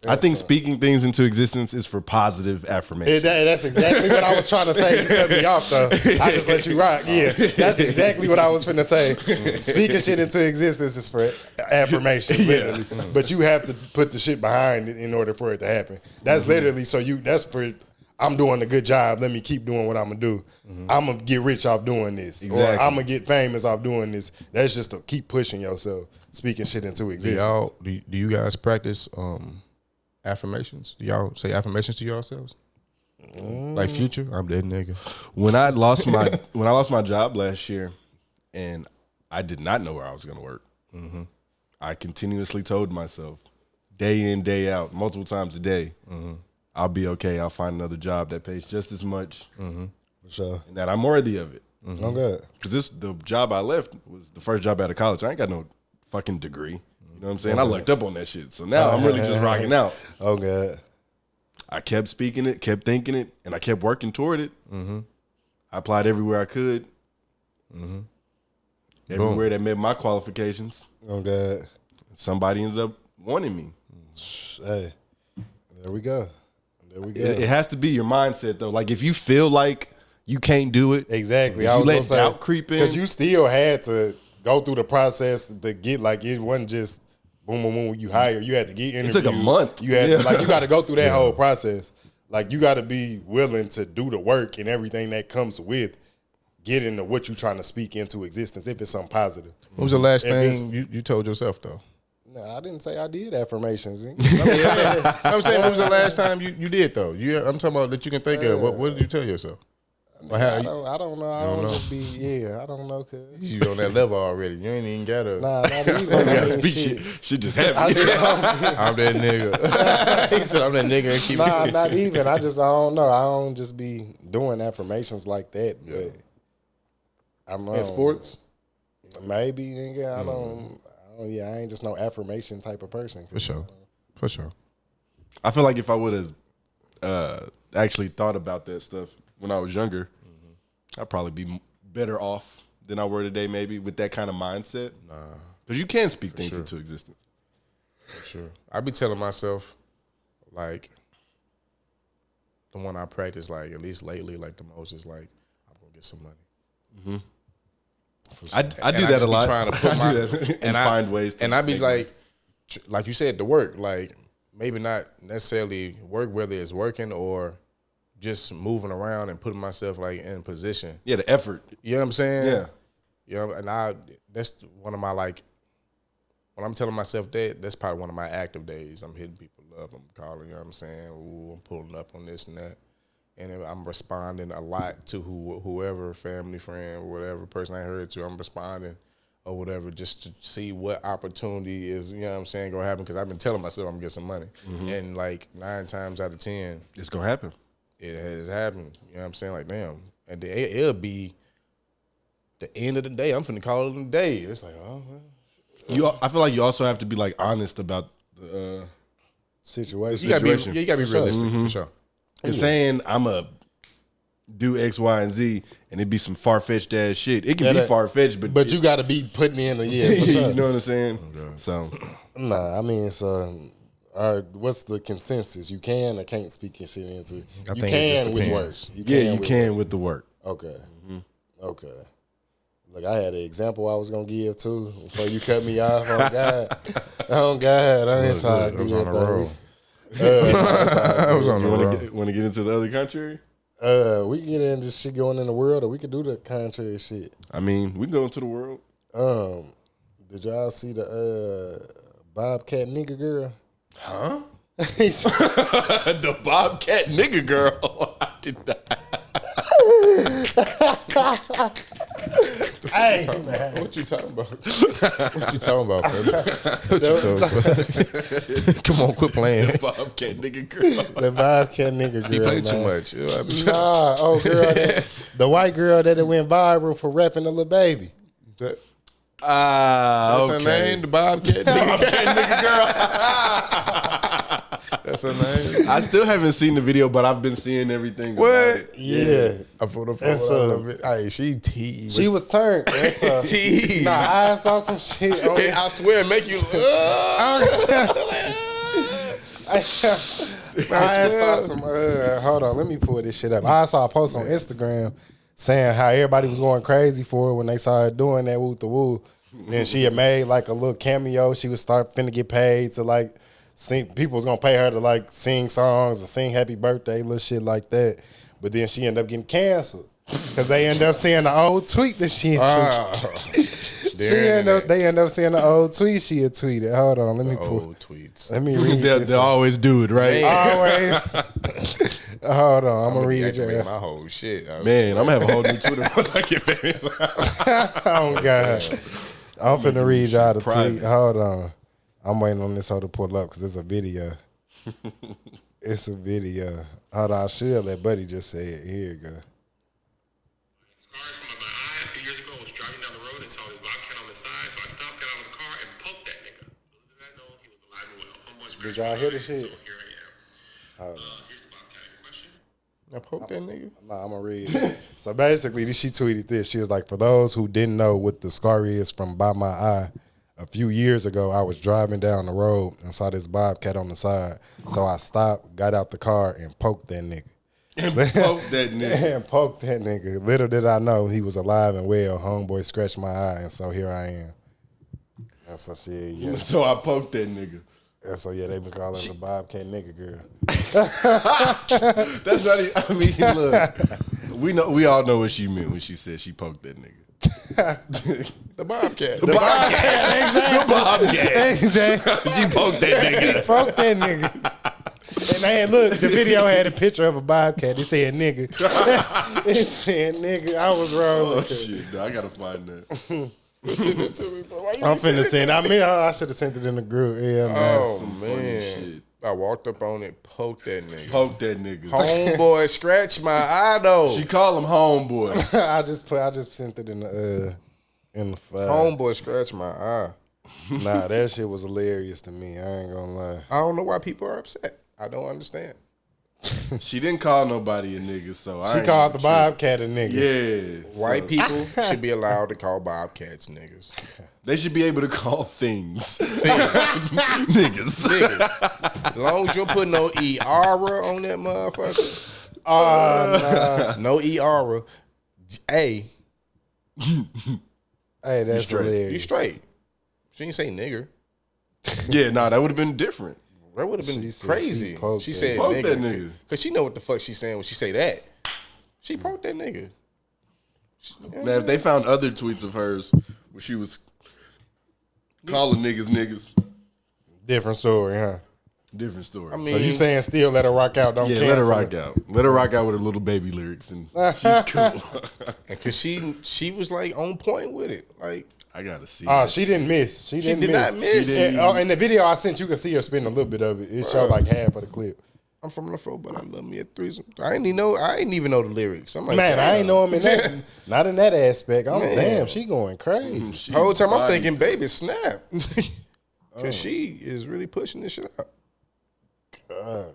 I think speaking things into existence is for positive affirmation. That's exactly what I was trying to say. You cut me off, though. I just let you rock. Yeah, that's exactly what I was finna say. Speaking shit into existence is for affirmation, literally. But you have to put the shit behind it in order for it to happen. That's literally, that's for, I'm doing a good job. Let me keep doing what I'm going to do. I'm going to get rich off doing this. Exactly. Or I'm going to get famous off doing this. That's just to keep pushing yourself, speaking shit into existence. Do you guys practice affirmations? Do y'all say affirmations to yourselves? Like Future, I'm that nigga. When I lost my job last year, and I did not know where I was going to work, I continuously told myself, day in, day out, multiple times a day, I'll be okay. I'll find another job that pays just as much, for sure, and that I'm worthy of it. I'm good. Because the job I left was the first job out of college. I ain't got no fucking degree. You know what I'm saying? I looked up on that shit. So now I'm really just rocking out. Oh, God. I kept speaking it, kept thinking it, and I kept working toward it. I applied everywhere I could. Everywhere that met my qualifications. Oh, God. Somebody ended up wanting me. Hey, there we go. There we go. It has to be your mindset, though. Like, if you feel like you can't do it. Exactly. I was let doubt creep in. Because you still had to go through the process to get, like, it wasn't just boom, boom, boom, you hire. You had to get interviewed. It took a month. You had to, like, you got to go through that whole process. Like, you got to be willing to do the work and everything that comes with getting to what you're trying to speak into existence, if it's something positive. What was the last thing you told yourself, though? No, I didn't say I did affirmations. I'm saying, when was the last time you did, though? I'm talking about that you can think of. What did you tell yourself? I don't know. I don't just be, I don't know. Cause you on that level already. You ain't even got to. Nah, not even. You gotta speak shit. Shit just happened. I'm that nigga. He said I'm that nigga and keep not even. I don't know. I don't just be doing affirmations like that. But I'm in sports? Maybe, nigga. I Oh yeah, I ain't just no affirmation type of person. For sure. For sure. I feel like if I would have actually thought about that stuff when I was younger, I'd probably be better off than I were today, maybe, with that kind of mindset. Nah. Because you can speak things into existence. For sure. I be telling myself, like, the one I practice, like, at least lately, like, the most is, like, I'm going to get some money. I do that a lot. Trying to put I do that and find ways to and I be make like you said, to work, like, maybe not necessarily work, whether it's working or just moving around and putting myself, like, in position. Yeah, the effort. You know what I'm saying? Yeah. You know, and that's one of my, like, when I'm telling myself that, that's probably one of my active days. I'm hitting people up, I'm calling, you know what I'm saying? Ooh, I'm pulling up on this and that. And I'm responding a lot to whoever, family, friend, whatever person I heard to, I'm responding or whatever, just to see what opportunity is, you know what I'm saying, gonna happen. Because I've been telling myself I'm gonna get some money. And like 9 times out of 10, it's gonna happen. It has happened. You know what I'm saying? Like, damn. And it'll be the end of the day. I'm finna call it a day. It's like, oh, well. I feel like you also have to be like honest about the situation. You gotta be realistic, for sure. Because saying I'm a do X, Y, and Z, and it be some far fetched ass shit. It can be far fetched, but you got to be putting in a you know what I'm saying? Okay. So, nah, I mean, so what's the consensus? You can or can't speak your shit into it. You can with work. You can with the work. Okay, okay. Look, I had an example I was gonna give too before you cut me off. Oh God, I ain't sorry. I was on the road. I was on the road. Want to get into the other country? We can get into this shit going in the world, or we could do the contrary shit. I mean, we can go into the world. Did y'all see the bobcat nigga girl? Huh? The bobcat nigga girl. I did not. Hey, what you talking about? What you talking about, fella? Come on, quit playing. The bobcat nigga girl. The bobcat nigga girl. He played too man. much. Nah, girl, the white girl that went viral for rapping the little baby. That's okay. her name, the bobcat nigga girl. That's her name. I still haven't seen the video, but I've been seeing everything. What? About it. Yeah. I put her phone. Hey, she teased. She was turned. That's teased. Nah, I saw some shit. I swear, make you. I saw some. Hold on, let me pull this shit up. I saw a post on Instagram saying how everybody was going crazy for her when they saw her doing that woo the woo. Then she had made like a little cameo. She was finna get paid to like sing. People was gonna pay her to like sing songs and sing happy birthday, little shit like that. But then she ended up getting canceled because they ended up seeing the old tweet that she had tweeted. They end up seeing the old tweet she had tweeted. Hold on, let me pull old tweets. Let me read. They always do it, right? Always. Hold on, I'm gonna read it. My whole shit. Man, I'm gonna have a whole new Twitter once I get famous. Oh God, I'm finna read y'all the tweet. Hold on, I'm waiting on this hoe to pull up because it's a video. It's a video. Hold on, I should let Buddy just say it. Here you go. Scars from my eye a few years ago. I was driving down the road and saw this bobcat on the side, so I stopped, got out of the car, and poked that nigga. Little did I know he was alive and well. Homeboy Did y'all hear the shit? So here I am. Here's the bobcat in question. I poked that nigga. Nah, I'm gonna read it. So basically, she tweeted this. She was like, for those who didn't know what the scar is from by my eye, a few years ago, I was driving down the road and saw this bobcat on the side. So I stopped, got out the car, and poked that nigga. And poked that nigga. And poked that nigga. Little did I know he was alive and well. Homeboy scratched my eye, and so here I am. And so shit, yeah. So I poked that nigga. And so yeah, they been calling her the bobcat nigga girl. That's not even, I mean, look. We all know what she meant when she said she poked that nigga. The bobcat. The bobcat. Exactly. The bobcat. Exactly. She poked that nigga. She poked that nigga. And man, look, the video had a picture of a bobcat. It said nigga. It said nigga. I was wrong. Oh shit, I gotta find that. Send it to me, bro. Why you I'm finna send. I should have sent it in the group. Yeah, man. Oh Some funny man, shit. I walked up on it, poked that nigga. Poked that nigga. Homeboy, scratch my eye though. She call him homeboy. I just sent it in the file. Homeboy, scratch my eye. Nah, that shit was hilarious to me. I ain't gonna lie. I don't know why people are upset. I don't understand. She didn't call nobody a nigga, so She called the Bobcat a nigga. Yeah. White people should be allowed to call Bobcats niggas. They should be able to call things niggas. As long as you don't put no E-ara on that motherfucker. Nah. No E-ara. Hey, That's hilarious. you straight. She didn't say nigger. Yeah, nah, that would have been different. That would have been She said crazy. she She poked said that nigga. nigga. Because she know what the fuck she's saying when she say that. She poked that nigga. Now, if they found other tweets of hers where she was calling niggas, Different story, huh? different story. I mean, So you saying still let her rock out? Don't yeah, cancel let her rock it? out. Let her rock out with her little baby lyrics, and she's cool. because she was like on point with it. Like, I gotta see. Oh, this. she didn't miss. She didn't did not miss. She didn't. In the video I sent, you can see her spin a little bit of it. It showed like half of the clip. I'm from the floor, but I love me a threesome. I didn't even know the lyrics. I'm like, Man, I ain't know him in that. Not in that aspect. I'm Man. damn. She going crazy. She The whole time I'm body- thinking, baby, snap. Because she is really pushing this shit out. God.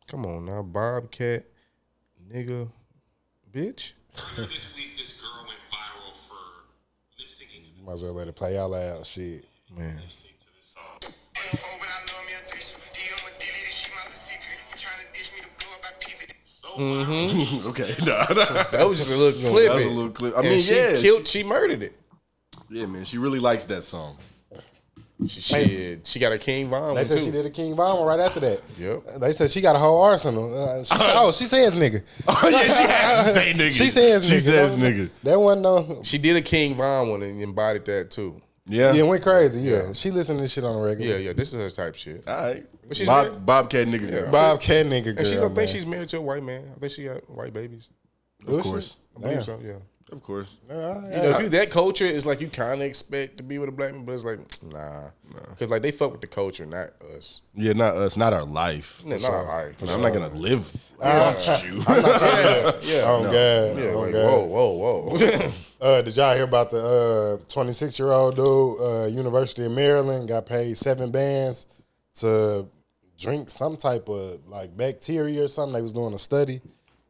Come on now, Bobcat, nigga, bitch. Earlier this week, this girl went viral for lip syncing to Might as well let it play out loud. Shit. Man. this song. Okay, nah. That was just a little clip. That was a little clip. I And mean, she she murdered it. yeah, man. She really likes that song. She got a King Von They one said too. she did a King Von one right after that. Yep. They said she got a whole arsenal. She says nigga. Oh yeah, she has to say nigga. She says nigga. She says nigga. That one no. She did a King Von one and embodied that too. Yeah. Yeah, went crazy. Yeah, she listened to this shit on the regular. Yeah, this is her type shit. All right. But she's married. Bobcat nigga girl. Bobcat nigga girl. And she don't man. think she's married to a white man. I think she got white babies. Of course. I believe Damn. so, yeah. Of course. You know, if you that culture, it's like you kind of expect to be with a black man, but it's like, nah. Because like they fuck with the culture, not us. Yeah, not us, not our life. Yeah, not our life. I'm not gonna live amongst you. Yeah. Oh God. Yeah, Oh, like, God. whoa. Did y'all hear about the 26-year-old dude, University of Maryland, got paid 7 bands to drink some type of like bacteria or something? They was doing a study.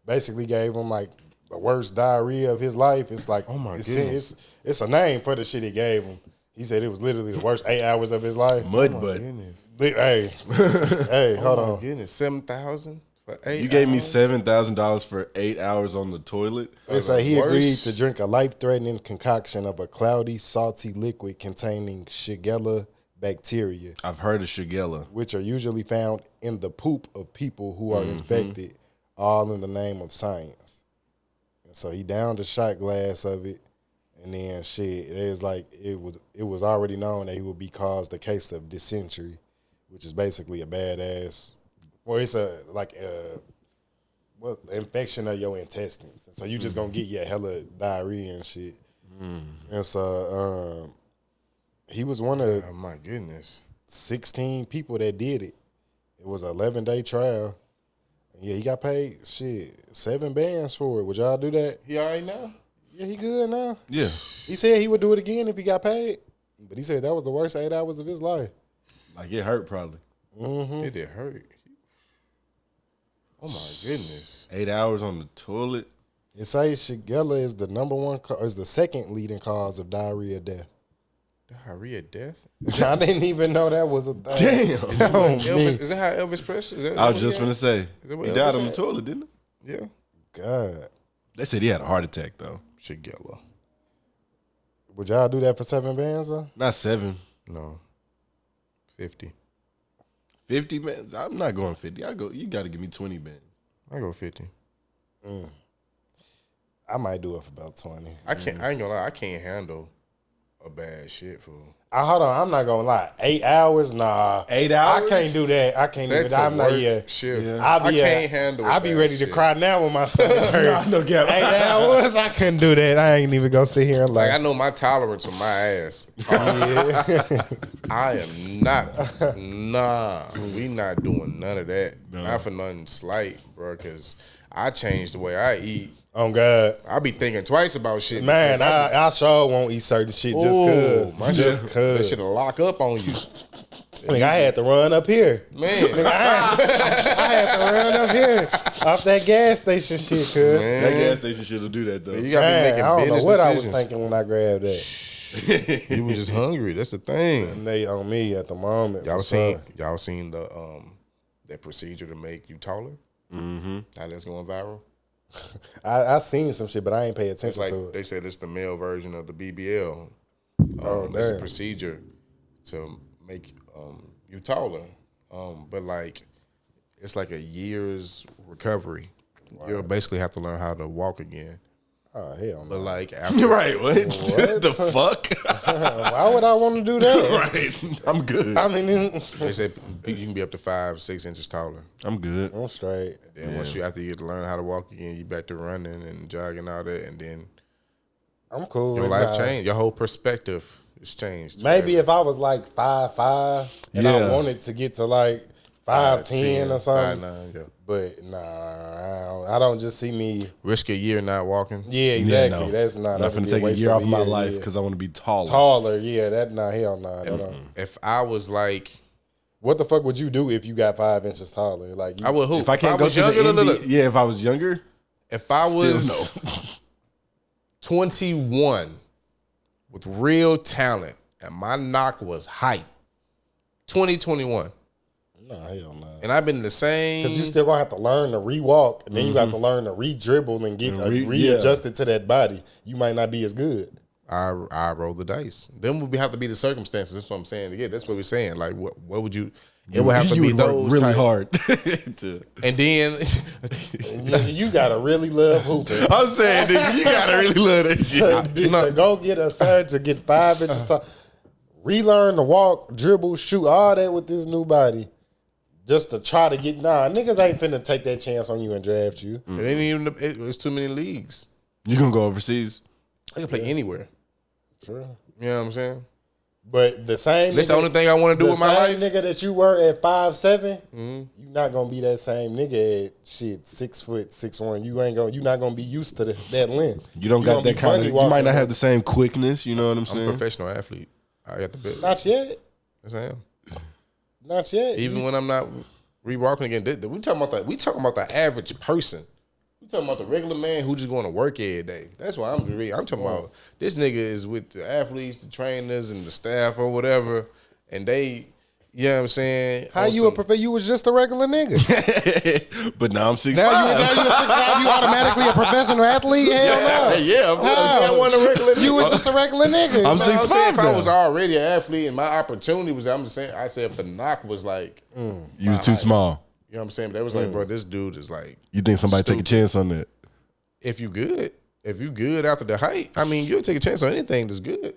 Basically gave him like the worst diarrhea of his life. It's like, Oh, my it's, goodness. it's a name for the shit he gave him. He said it was literally the worst 8 hours of his life. Mud butt. Hey, hey, hold on. Goodness, 7,000 for 8 You gave me hours? $7,000 for 8 hours on the toilet. They say he Worse. agreed to drink a life-threatening concoction of a cloudy, salty liquid containing Shigella bacteria, I've heard of Shigella. which are usually found in the poop of people who are infected, all in the name of science. And so he downed a shot glass of it, and then shit, it is like it was already known that he would be caused a case of dysentery, which is basically a badass, or it's a infection of your intestines. So you just gonna get your hella diarrhea and shit. And so he was one of Oh my goodness. 16 people that did it. It was an 11-day trial. Yeah, he got paid 7 bands for it. Would y'all do that? He all right now? Yeah, he good now. Yeah. He said he would do it again if he got paid. But he said that was the worst 8 hours of his life. Like it hurt probably. Did it hurt? Oh my goodness. 8 hours on the toilet. It says Shigella is the is the second leading cause of diarrhea death. Diarrhea death? I didn't even know that was a thing. Damn. Oh, man. Is that how Elvis Presley? Is that I was what just he gonna had? say Is that what he Elvis died on the had? toilet, didn't Yeah. God. They said he had a heart attack though. Shigella. Would y'all do that for 7 bands, though? Not 7. No. 50. 50 bands. I'm not going 50. You gotta give me 20 bands. I go 50. I might do it for about 20. I can't. I ain't gonna lie. I can't handle a bad shit, fool. Hold on, I'm not gonna lie. 8 hours, nah. 8 hours? I can't do that. I can't That's do that. a I'm not. work Yeah, shift. I can't handle. I'll be bad ready shit. to cry now when my stomach hurt. no cap. 8 hours, I couldn't do that. I ain't even gonna sit here and Like I like. know my tolerance on my ass. Yeah. I am not. Nah, we not doing none of that. Not for nothing slight, bro. Because I changed the way I eat. Oh God, I be thinking twice about shit. man. I sure won't eat certain shit just cause. Just that cause. shit'll lock up on you. Like I had to run up here, Man. Nigga, I had to run up here off that gas station shit, cuz. That gas station shit'll do that though. You gotta be Man, making I don't know business what I was decisions. thinking when I grabbed that. You was just hungry. That's the thing. And they on me at the moment. Y'all for seen sure. the that procedure to make you taller? Mm-hmm. How that's going viral? I seen some shit, but I ain't pay It's attention like to it. they said it's the male version of the BBL. It's a damn. procedure to make you taller. But like it's like a year's recovery. You'll basically have to learn how to walk again. Oh hell But no! like after Right? What? The fuck? Why would I want to do that? Right? I'm good. I mean, they said you can be up to 5-6 inches taller. I'm good. I'm straight. Then once you after you get to learn how to walk again, you back to running and jogging and all that, and then I'm cool. your with life that. changed. Your whole perspective is changed. Maybe if I was like 5'5" and I Yeah. wanted to get to like 5'10" or something. 5'9", yeah. But nah, I don't just see me. Risk a year not walking. Yeah, exactly. no. That's not. I'm not gonna take a year off of my life because I want to be taller. taller. Yeah, that nah, hell nah. that don't. If I was like, What the fuck would you do if you got 5 inches taller? Like you, I would hoop. If I can't go was to the younger, NBA, yeah. If I was younger, If I was 21 with real talent and my knock was hype, 2021, Nah, hell nah. and I've been the same. Because you still gonna have to learn to re-walk, and then you got to learn to re-dribble and get readjusted to that body. You might not be as good. I roll the dice. Then would have to be the circumstances. That's what I'm saying. Yeah, that's what we're saying. Like, what would you? It would have to you be would work those really type- hard. And then Nigga, you gotta really love hooping. I'm saying, nigga, you gotta really love that shit. to go get a surgeon to get 5 inches tall, relearn to walk, dribble, shoot, all that with this new body, just to try to get. Nah, niggas ain't finna take that chance on you and draft you. it ain't even. It's too many leagues. You gonna go overseas? I can play anywhere. True. You know what I'm saying? But the same. That's the only thing I want to do the with my same life. nigga that you were at 5'7", you not gonna be that same nigga at shit 6 foot 6'1". You not gonna be used to that length. You don't got that kind of. You might not have the same quickness. You know what I'm I'm a saying? professional athlete. I got the bit. Not yet. Yes, I am. Not yet. Even when I'm not re-walking again, we talking about the average person. We talking about the regular man who just going to work every day. That's why I'm talking about. This nigga is with the athletes, the trainers, and the staff or whatever, and they, you know what I'm saying? How you you was just a regular nigga. But now I'm 6'5". Now you're 6'5", you automatically a professional athlete? Hell no. Yeah, I'm How? I want a regular nigga. You was just a regular nigga. I'm I'm saying 6'5" if I now. was already an athlete and my opportunity was, I'm just saying, I said if the knock was like, You was too small. you know what I'm saying? But they was like, bro, this dude is like, You think somebody take a Stupid. chance on that? if you good after the height, I mean, you'll take a chance on anything that's good.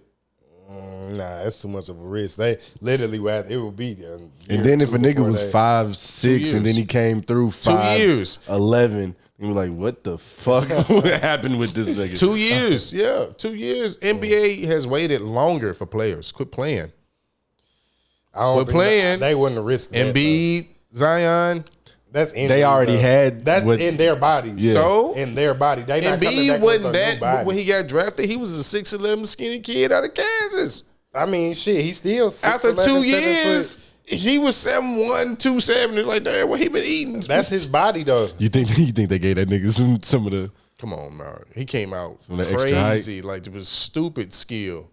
Nah, that's too much of a risk. They literally it would be. And then if a nigga was 5'6" and then he came through 5'11", you were like, what the fuck happened with this nigga? 2 years, yeah, 2 years. NBA has waited longer for players. Quit playing. I don't Quit think playing. They wouldn't risk that. Embiid, Zion. That's They already had That's what- in their bodies. Yeah. So in their body, they not coming Embiid back with wasn't a new that body. when he got drafted. He was a 6'11" skinny kid out of Kansas. I mean, shit, he's still 6'11", After 2 7 years, foot. he was 7'1", 270. Like, damn, what he been eating? That's his body, though. You think they gave that nigga some of the Come on, man. He came out Some of that extra height. crazy. Like, it was stupid skill.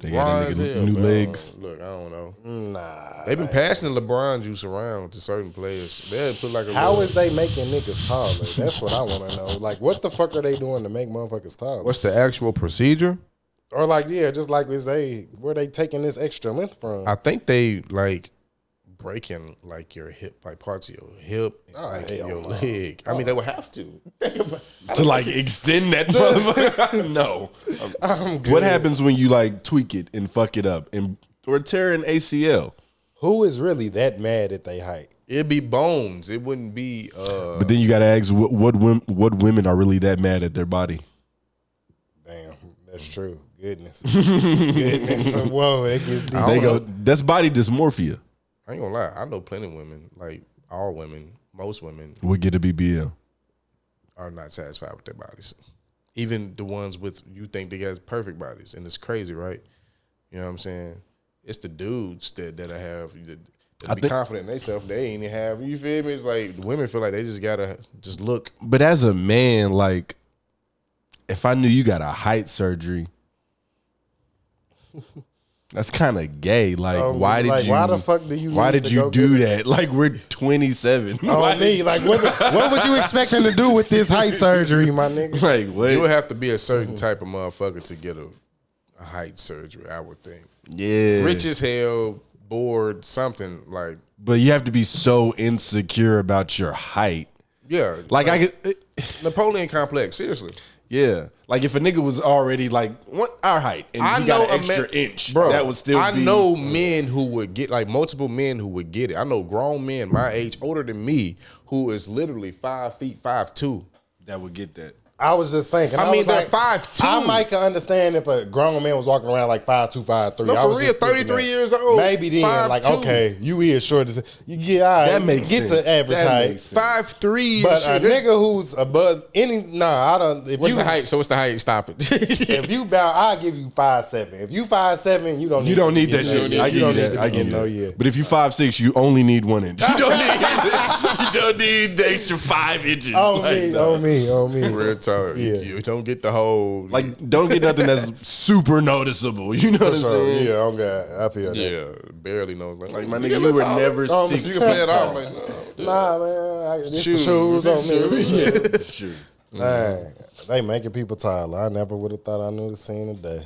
they gave that As nigga hell, new bro. legs? Look, I don't know. Nah. They've been passing the LeBron juice around to certain players. They'll put like a How little- is they making niggas taller? That's what I want to know. Like, what the fuck are they doing to make motherfuckers taller? What's the actual procedure? Or like, yeah, just like where they taking this extra length from? I think they like breaking like your hip, like parts of your hip, and, Oh, like hell your no. leg. I mean, they would have to. To like extend that motherfucker? No. What happens when you like tweak it and fuck it up or tear an ACL? Who is really that mad at they height? It'd be bones. It wouldn't be. But then you gotta ask what women are really that mad at their body? Damn, that's true. Goodness. Goodness. Whoa, it gets deep. They go, that's body dysmorphia. I ain't gonna lie. I know plenty of women, like all women, most women. Would get a BBL. are not satisfied with their bodies. Even the ones with you think they got perfect bodies, and it's crazy, right? You know what I'm saying? It's the dudes that I have that be confident in themselves. They ain't even have. You feel me? It's like the women feel like they just gotta just look. But as a man, like, if I knew you got a height surgery, that's kind of gay. Like, why did you? Why the fuck do you? Why did you do that? Like, we're 27. On me, like, what would you expect him to do with this height surgery, my nigga? Like, what? You would have to be a certain type of motherfucker to get a height surgery, I would think. Yeah, rich as hell, bored, something like. But you have to be so insecure about your height. Yeah, like I could, Napoleon complex. Seriously. Yeah, like if a nigga was already like our height and he got an extra inch, bro, that would still. I know men who would get like multiple men who would get it. I know grown men my age, older than me, who is literally 5 feet 5'2", that would get that. I was just thinking. I mean, they're like, 5'2". I might can understand if a grown man was walking around like 5'2", 5'3". No, for real, 33 years old. Maybe then, 5'2". like, okay, you is short. You get all right, that makes get sense. to average height. 5'3". But a nigga who's above any, I don't. If What's you the height? So what's the height? Stop it. if you bout, I'll give you 5'7". If you 5'7", you don't need that shit. I give you that. I give you that. But if you 5'6", you only need 1 inch. You don't need the extra 5 inches. On me. Real talk. Yeah. You don't get the whole don't get nothing that's super noticeable. You know what I'm saying? Yeah, on God, I feel that. Yeah, barely know. Like my nigga, you were never 6. You can play it off. Like, nah, man, this shoes. the shoes on me. Shoes. Man, they making people taller. I never would have thought I knew the scene today.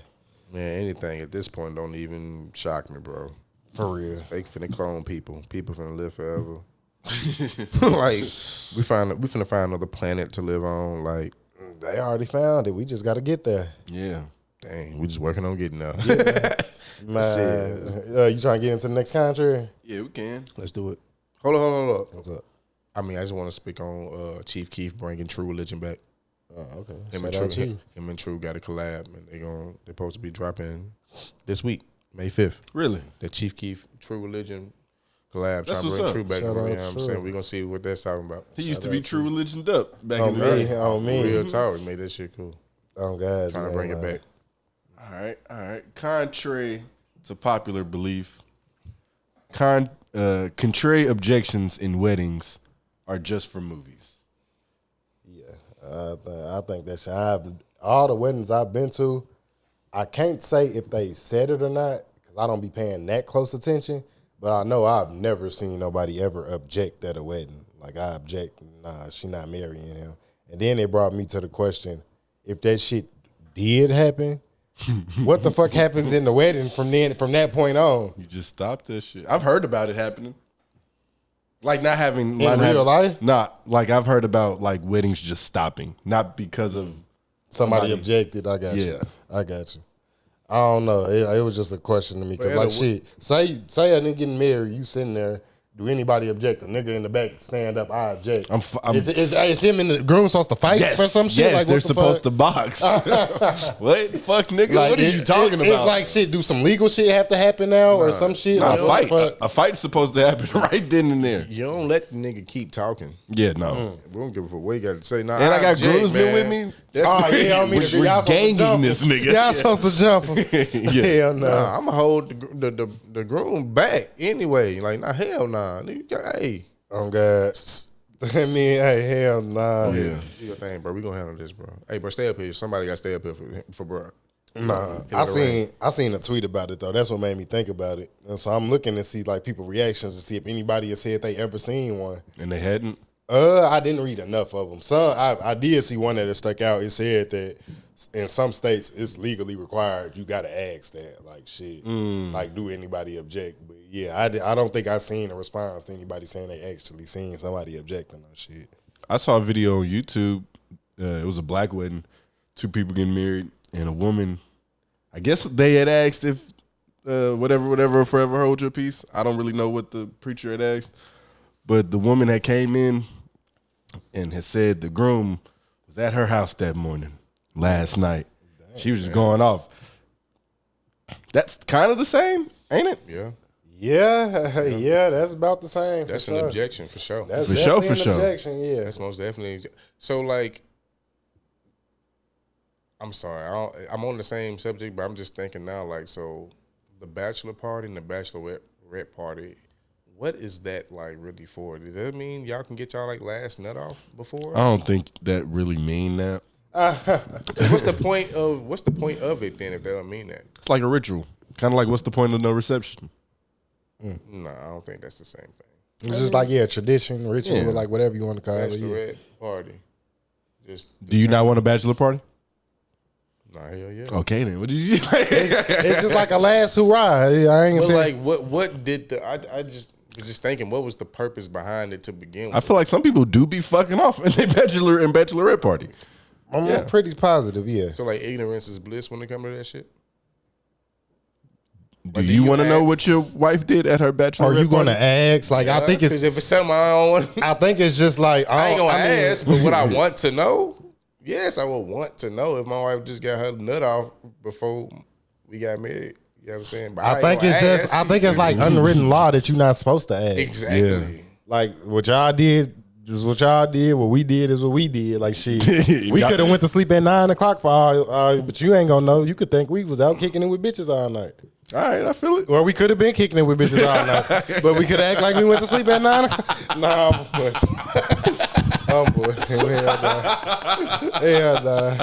Man, anything at this point don't even shock me, bro. For real. They finna clone people. People finna live forever. Like we finna find another planet to live on. Like they already found it. We just got to get there. Yeah. Dang, we just working on getting there. Man, you trying to get into the next contrary? Yeah, we can. Let's do it. Hold on. What's up? I mean, I just want to speak on Chief Keef bringing True Religion back. Oh, okay. Him and True got a collab, and they're supposed to be dropping this week, May 5th. Really? The Chief Keef True Religion collab. That's trying to bring True back. Shout You know out what I'm True. saying? We're gonna see what that's talking about. He used to be True Religioned up back in the day. On me. Real talk. We made that shit cool. Oh, God. Trying to bring it back. All right. Contrary to popular belief, contrary objections in weddings are just for movies. Yeah, I think that shit. All the weddings I've been to, I can't say if they said it or not because I don't be paying that close attention. But I know I've never seen nobody ever object at a wedding. Like I object, nah, she not marrying him. And then they brought me to the question: if that shit did happen, what the fuck happens in the wedding from that point on? You just stop that shit. I've heard about it happening. Like not having in real life? Not like I've heard about like weddings just stopping, not because of somebody objected. I got you. I got you. I don't know. It was just a question to me because like shit. Say a nigga getting married, you sitting there. Do anybody object? A nigga in the back stand up. I object. Is him and the groom supposed to fight for some shit? Yes, like, they're supposed to box. What? Fuck, nigga. Like, what are you talking about? It's like shit. Do some legal shit have to happen now or some shit? Nah, a fight's supposed to happen right then and there. You don't let the nigga keep talking. Yeah, no. We don't give a fuck what you got to say. Nah, and I got groomsmen with me. That's we're ganging this nigga. Y'all supposed to jump him. Hell no. Nah, I'm going to hold the groom back anyway. Like, nah, hell nah. Hey. Oh, God. I mean, hey, hell nah. Yeah. Do your thing, bro. We going to handle this, bro. Hey, bro, stay up here. Somebody got to stay up here for bro. Nah, I seen a tweet about it though. That's what made me think about it. And so I'm looking to see like people reactions to see if anybody has said they ever seen one. And they hadn't. I didn't read enough of them. Some I did see one that stuck out. It said that in some states it's legally required. You got to ask that. Like shit. Like do anybody object? But yeah, I don't think I seen a response to anybody saying they actually seen somebody objecting on shit. I saw a video on YouTube. It was a black wedding. 2 people getting married. And a woman, I guess they had asked if whatever forever hold your peace. I don't really know what the preacher had asked. But the woman that came in and had said the groom was at her house that morning, last night. She was just going off. That's kind of the same, ain't it? Yeah. Yeah, that's about the same. That's an objection for sure. That's For sure, definitely for an sure. objection, yeah. That's most definitely. So like, I'm sorry, I'm on the same subject, but I'm just thinking now, like, so the bachelor party and the bachelorette party, what is that like really for? Does that mean y'all can get y'all like last nut off before? I don't think that really mean that. What's the point of it then if they don't mean that? It's like a ritual. Kind of like, what's the point of no reception? No, I don't think that's the same thing. It's just like, tradition, ritual, like whatever you want to call it. Yeah. Bachelorette party. Do you not want a bachelor party? Nah, hell yeah. Okay, then. What did you It's just like a last hoorah. I ain't But saying. like, what did I just was just thinking, what was the purpose behind it to begin with? I feel like some people do be fucking off in their bachelor and bachelorette party. I'm pretty positive, yeah. So like, ignorance is bliss when it comes to that shit. Do you want to know what your wife did at her bachelor? Are you going to ask? Like, I think it's. Because if it's something I don't want, I think it's just like I ain't gonna ask. But would I want to know? Yes, I would want to know if my wife just got her nut off before we got married. You know what I'm saying? But I think it's just. I think it's like unwritten law that you're not supposed to ask. Exactly. Yeah. Like what y'all did. Is what y'all did. What we did is what we did. Like shit, we could have went to sleep at 9 o'clock for all, but you ain't gonna know. You could think we was out kicking it with bitches all night. All right, I feel it. Or we could have been kicking it with bitches all night, but we could act like we went to sleep at 9 o'clock. Nah, I'm pushing. I'm pushing. Hell nah.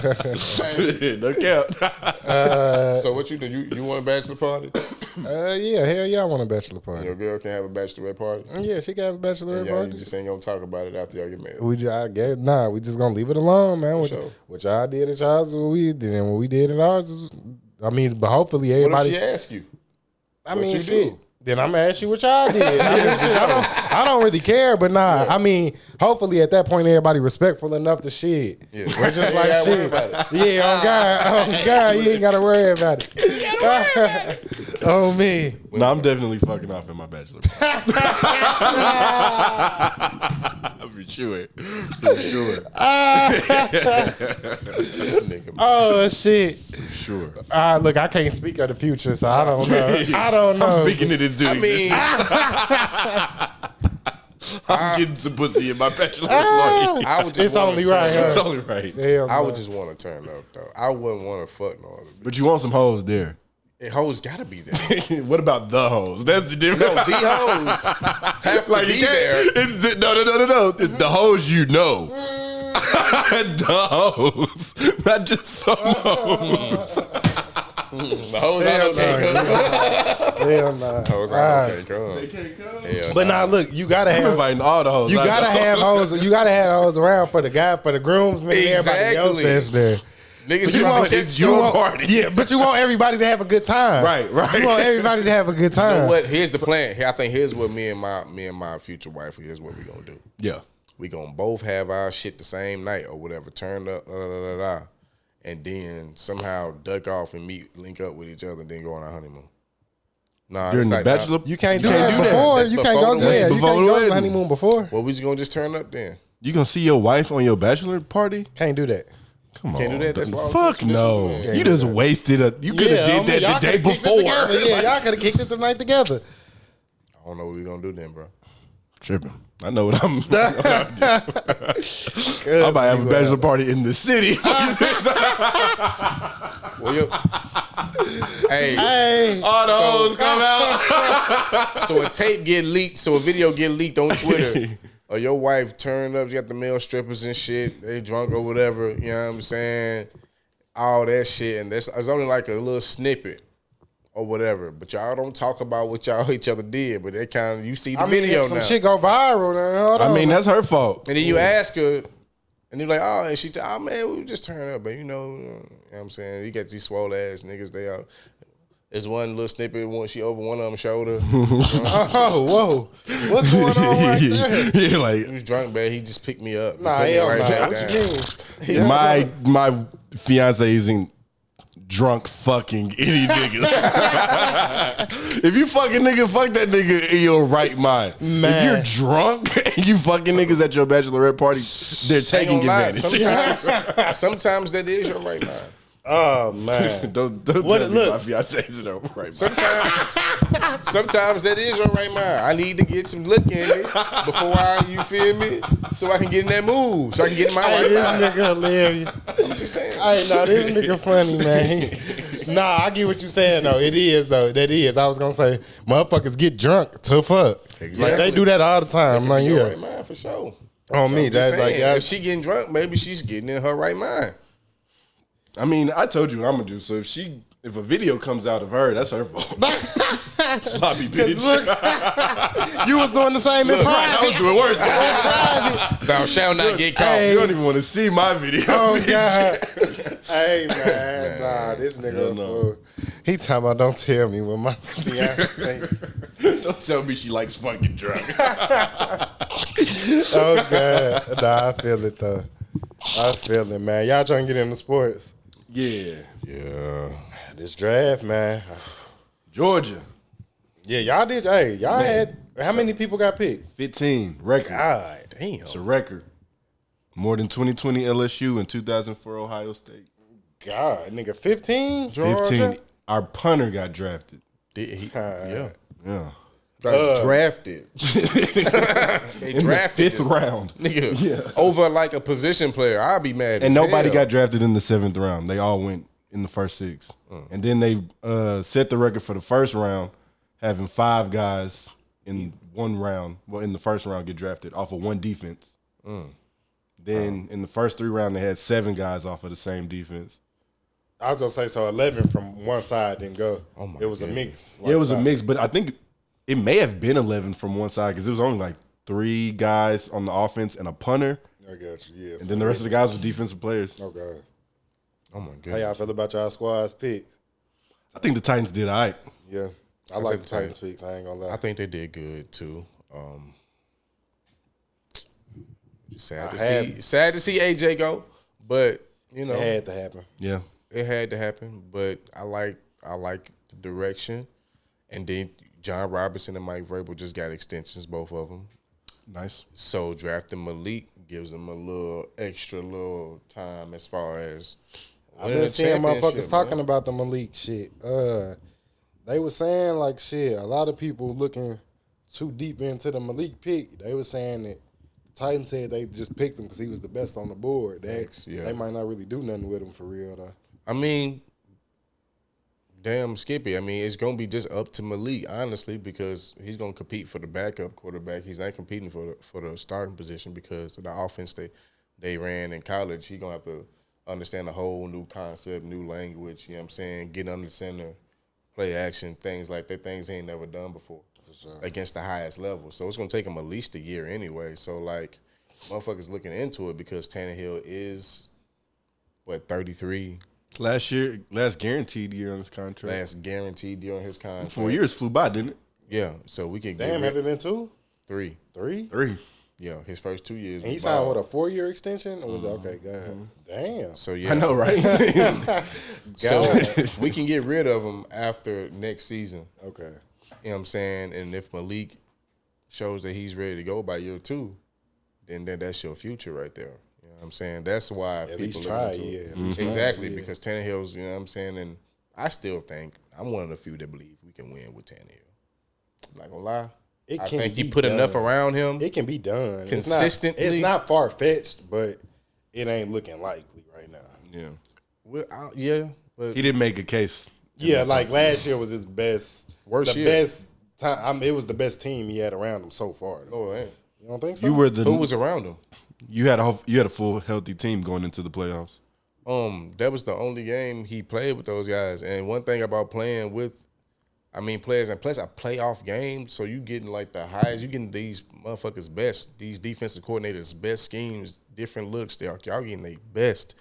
No count. So what you did? You want a bachelor party? Yeah, hell yeah, I want a bachelor party. Your girl can have a bachelorette party. Yeah, she can have a bachelorette Y'all, party. you just ain't gonna talk about it after y'all get married. We just gonna leave it alone, man. What y'all did at y'all's is what we did, and what we did at ours is, but hopefully everybody. What if she ask you? What you shit. Do? Then I'm gonna ask you what y'all did. I don't really care, but nah. Yeah. Hopefully at that point everybody respectful enough to shit. Yeah. We're just like shit. Yeah, on God, you ain't gotta worry about it. Oh me. No, I'm definitely fucking off in my bachelor party. For sure. This nigga. Oh shit. Sure. Look, I can't speak of the future, so I don't know. I'm speaking it into existence. I'm getting some pussy in my bachelor party. It's only right. It's only right. Hell I no. would just want to turn up though. I wouldn't want to fuck no other bitch. But you want some hoes there. Hoes gotta be there. What about the hoes? That's the difference. No, the hoes have to be there. No. It's the hoes you know. The hoes. Not just some hoes. The hoes I know can't come. Hell no. Hoes I know can't come. They can't come. Hell But now look, you gotta have. I'm inviting all the hoes. You gotta have hoes. You gotta have hoes around for the guy, for the groomsmen, and everybody else that's there. Niggas, it's your party. Yeah, but you want everybody to have a good time. Right. You want everybody to have a good time. You know what? Here's the plan. I think here's what me and my future wife. Here's what we gonna do. Yeah. We gonna both have our shit the same night or whatever. Turn up, and then somehow duck off and link up with each other, and then go on our honeymoon. Nah, During the bachelor, you can't do that before. You can't go to the honeymoon before. Well, we just gonna just turn up then. You gonna see your wife on your bachelor party? Can't do that. Come on. Can't do that. That's fuck no. You just wasted You could have did that the day before. Yeah, y'all could have kicked it the night together. I don't know what we gonna do then, bro. Tripping. I know what I'm doing. I might have a bachelor party in the city. Hey, all the hoes come out. So a tape get leaked, so a video get leaked on Twitter. Or your wife turned up, you got the male strippers and shit, they drunk or whatever, you know what I'm saying? All that shit, and it's only like a little snippet or whatever. But y'all don't talk about what y'all each other did, but they kind of, you see the video if some now. shit go viral, then that's her fault. And then you ask her, and you're like, oh, and she man, we just turned up, but you know what I'm saying? You got these swole ass niggas, they are. It's one little snippet when she over one of them shoulder. Oh, whoa. What's going on right there? Yeah, like, he was drunk, man. He just picked me up. Nah, hell right nah. back What you mean? My fiance isn't drunk fucking any niggas. If you fucking nigga, fuck that nigga in your right mind. Man. If you're drunk and you fucking niggas at your bachelorette party, they're taking advantage. Sometimes that is your right mind. Oh man. don't tell me my fiance's in her right mind. Sometimes that is your right mind. I need to get some look in me before you feel me? So I can get in that move. So I can get in my right This mind. nigga hilarious. I'm just saying. Hey, no, this nigga funny, man. Nah, I get what you saying though. It is though. That is. I was gonna say, motherfuckers get drunk to fuck. Exactly. Like they do that all the time. Like Your yeah, right mind for sure. on me. I'm just That's like saying, if she getting drunk, maybe she's getting in her right mind. I mean, I told you what I'm gonna do. So if a video comes out of her, that's her fault. Sloppy bitch. Look, you was doing the same in Right, private. I was doing worse. Thou shall not get caught. You don't even want to see my video. Oh God. Hey man, nah, this nigga. Hell no. He talking about don't tell me what my fiance. Don't tell me she likes fucking drunk. Oh God, nah, I feel it though. I feel it, man. Y'all trying to get into sports? Yeah. This draft, man. Georgia. Yeah, y'all did. Hey, y'all had how many people got picked? 15. Record. God damn. It's a record. More than 2020 LSU and 2004 Ohio State. God, nigga, 15? Georgia? 15. Our punter got drafted. Did he? Yeah. Yeah. Drafted. They In the drafted 5th this round. nigga over like a position player. I'd be mad. And as nobody hell. got drafted in the 7th round. They all went in the first 6. And then they set the record for the first round, having 5 guys in one round, well, in the first round, get drafted off of one defense. Then in the first 3 rounds, they had 7 guys off of the same defense. I was gonna say so 11 from one side didn't go. Oh my it was goodness. a mix. Yeah, it was a mix, but I think it may have been 11 from one side because it was only like 3 guys on the offense and a punter. I got you. Yeah. And then the rest of the guys were defensive players. Oh God. Oh my How god. y'all feel about y'all squad's pick? I think the Titans did all right. Yeah, I like think the the Titans picks. I ain't gonna lie. I think they did good too. Sad to see AJ go, but you know it had to happen. Yeah. it had to happen. But I like the direction, and then John Robinson and Mike Vrabel just got extensions, both of them. Nice. So drafting Malik gives them a little extra little time as far as I've been seeing motherfuckers championship, talking man. about the Malik shit. They were saying like shit. A lot of people looking too deep into the Malik pick. They were saying that the Titans said they just picked him because he was the best on the board. They might not really do nothing with him for real though. I mean, damn Skippy. I mean, it's gonna be just up to Malik, honestly, because he's gonna compete for the backup quarterback. He's not competing for the starting position because of the offense they ran in college. He's gonna have to understand a whole new concept, new language. You know what I'm saying? Get under center, play action, things like that. Things he ain't never done before against the highest level. So it's gonna take him at least a year anyway. So like, motherfuckers looking into it because Tannehill is 33. Last guaranteed year on his contract. Last guaranteed year on his contract. 4 years flew by, didn't it? Yeah, so we can Damn, get have it been 2? 3. 3? 3. Yeah, his first 2 years. And he was signed ball. with a 4-year extension? Or was it okay, God. Damn. So yeah, I know, right? So we can get rid of him after next season. Okay. You know what I'm saying? And if Malik shows that he's ready to go by year 2, then that's your future right there. You know what I'm saying? That's why At people least look try, into yeah. it. At least Exactly, try, yeah. because Tannehill's, you know what I'm saying? And I still think I'm one of the few that believe we can win with Tannehill. I'm not gonna lie. It I can think be you put enough done. around him. It can be done. Consistently. It's not far-fetched, but it ain't looking likely right now. Yeah. Yeah, but He didn't make a case. Yeah, like last year was his best. Worst the year. best time. It was the best team he had around him so far. Though. oh, man. You don't think so? You were Who was around him? you had a full healthy team going into the playoffs. That was the only game he played with those guys. And one thing about playing with, players, and plus a playoff game, so you getting like the highest, you getting these motherfuckers best, these defensive coordinators best schemes, different looks. Y'all getting their best.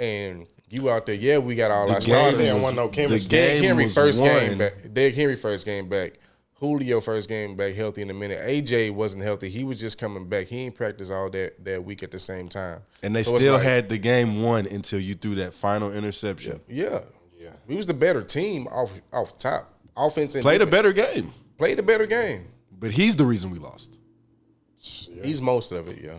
And you out there, we got all our game starters. was- no chemistry. Derrick Henry was first won. game back. Derrick Henry first game back. Julio first game back healthy in a minute. AJ wasn't healthy. He was just coming back. He ain't practiced all that week at the same time. And they So it's still like- had the game won until you threw that final interception. Yeah. We was the better team off top. Offense and Played a defense. better game. Played a better game. But he's the reason we lost. He's most of it, yeah.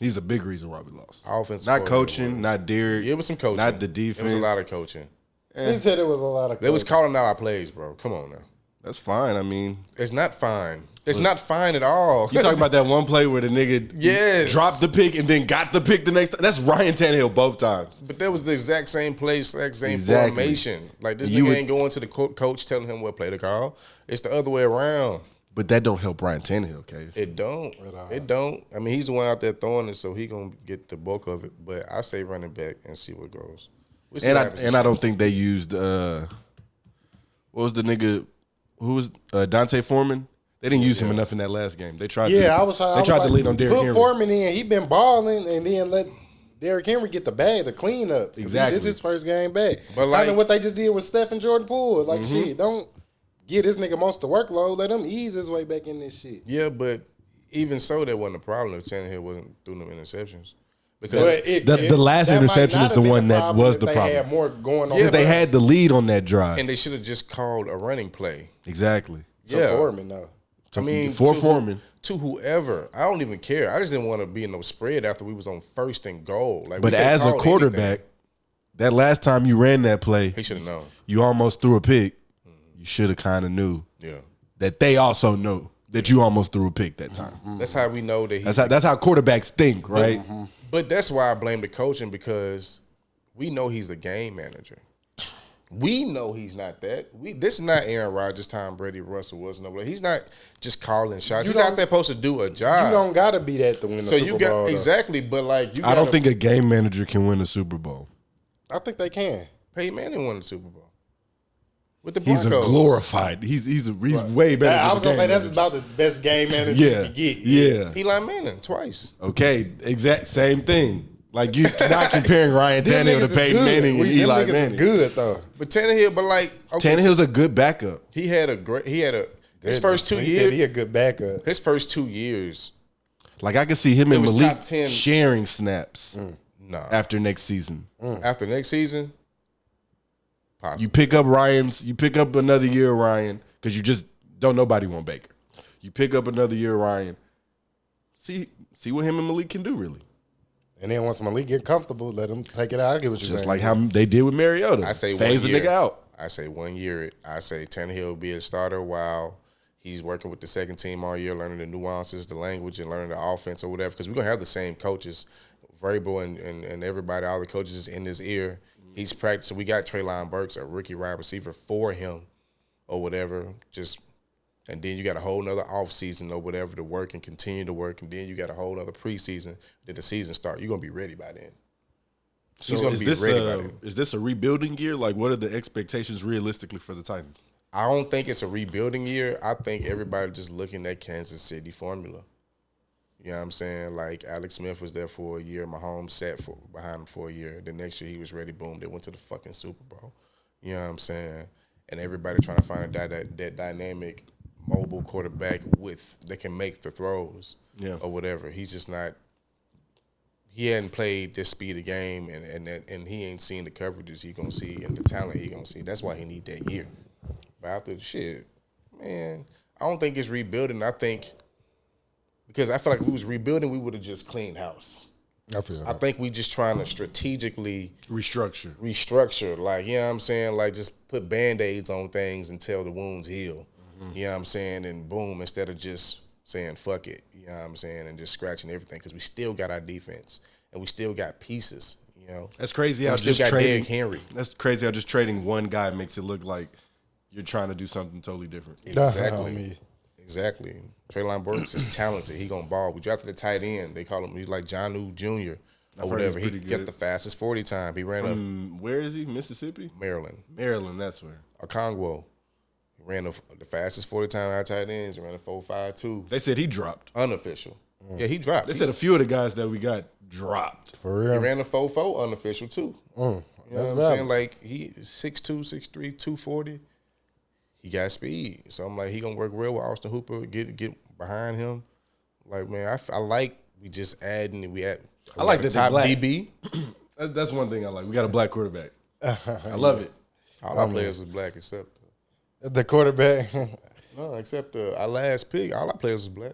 He's a big reason why we lost. Offensive not coordinator coaching, not Derek. It was some coaching. Not the defense. It was a lot of coaching. He said it was a lot of coaching. They was calling out our plays, bro. Come on now. That's fine. I mean, it's not fine. It's not fine at all. You talking about that one play where the nigga dropped the pick and then got the pick the next time? That's Ryan Tannehill both times. But that was the exact same play, exact same formation. Like this nigga ain't going to the coach telling him what play to call. It's the other way around. But that don't help Ryan Tannehill, Case. It don't. It don't. I mean, he's the one out there throwing it, so he gonna get the bulk of it. But I say running back and see what goes. And I don't think they used what was the nigga who was Dante Foreman? They didn't use him enough in that last game. They tried. They tried to lead on Derrick Henry. Put Foreman in. He been balling, and then let Derrick Henry get the bag, the cleanup. Exactly. This is his first game back. But like, I know what they just did with Steph and Jordan Poole. Like shit, don't give this nigga most the workload. Let him ease his way back in this shit. Yeah, but even so, that wasn't a problem if Tannehill wasn't throwing them interceptions. Because the last interception is the one that was the problem. They had more going on. Because they had the lead on that drive. And they should have just called a running play. Exactly. Foreman, though. I mean, Foreman. To whoever. I don't even care. I just didn't want to be in no spread after we was on 1st and goal. Like, but as a quarterback, that last time you ran that play, he should have known. You almost threw a pick. You should have kind of knew that they also knew that you almost threw a pick that time. That's how we know that that's how quarterbacks think, right? But that's why I blame the coaching, because we know he's a game manager. We know he's not that. This is not Aaron Rodgers, Tom Brady, Russell Wilson. He's not just calling shots. He's out there supposed to do a job. You don't got to be that to win the Super Bowl. Exactly, but like I don't think a game manager can win a Super Bowl. I think they can. Peyton Manning won the Super Bowl with the Broncos. He's a glorified. He's way better. I was gonna say that's about the best game manager you can get. Yeah, Eli Manning twice. Okay, exact same thing. Like you're not comparing Ryan Tannehill to Peyton Manning and Eli Manning. Is good though. But Tannehill, Tannehill's a good backup. His first 2 years. He said he a good backup. His first 2 years. Like I could see him and Malik top 10. sharing snaps. After next season. After next season, possibly. You pick up another year of Ryan, because you just don't nobody want Baker. You pick up another year of Ryan. See what him and Malik can do, really. And then once Malik get comfortable, let him take it out. I get what you're saying. Just like how they did with Mariota. I say phase 1 the year. nigga out. I say 1 year. I say Tannehill will be a starter while he's working with the second team all year, learning the nuances, the language, and learning the offense or whatever. Because we're going to have the same coaches. Vrabel and everybody, all the coaches is in his ear. He's practicing. We got Treylon Burks, a rookie wide receiver, for him or whatever. And then you got a whole nother offseason or whatever to work and continue to work. And then you got a whole nother preseason. Then the season start. You're going to be ready by then. So he's going to be ready by then. Is this a rebuilding year? Like, what are the expectations realistically for the Titans? I don't think it's a rebuilding year. I think everybody just looking at Kansas City formula. You know what I'm saying? Like, Alex Smith was there for a year. Mahomes sat behind him for a year. The next year he was ready. Boom. They went to the fucking Super Bowl. You know what I'm saying? And everybody trying to find that dynamic mobile quarterback that can make the throws or whatever. He's just not. He hadn't played this speed of game, and he ain't seen the coverages he gonna see and the talent he gonna see. That's why he need that year. But after shit, man, I don't think it's rebuilding. I think because I feel like if we was rebuilding, we would have just cleaned house. I think we just trying to strategically restructure. Like, you know what I'm saying? Like, just put Band-Aids on things until the wounds heal. You know what I'm saying? And boom, instead of just saying fuck it, you know what I'm saying, and just scratching everything, because we still got our defense and we still got pieces. You know, that's crazy. How just got Derrick Henry. That's crazy. How just trading one guy makes it look like you're trying to do something totally different. Exactly. Treylon Burks is talented. He gonna ball. We drafted a tight end. They call him. He's like Jonnu Jr. or whatever. He got the fastest 40 time. He ran up. Where is he? Mississippi? Maryland. That's where. Okongwu. Ran the fastest 40 time out tight ends. Ran a 4.52. They said he dropped. Unofficial. Yeah, he dropped. They said a few of the guys that we got dropped. For real. He ran a 4.4 unofficial too. You know what I'm saying? Like, he 6'2", 6'3", 240. He got speed. So I'm like, he gonna work real with Austin Hooper, get behind him. Like, man, I like we just adding. I like that top black DB. That's one thing I like. We got a black quarterback. I love it. All our players is black except the quarterback. no, except our last pick. All our players is black.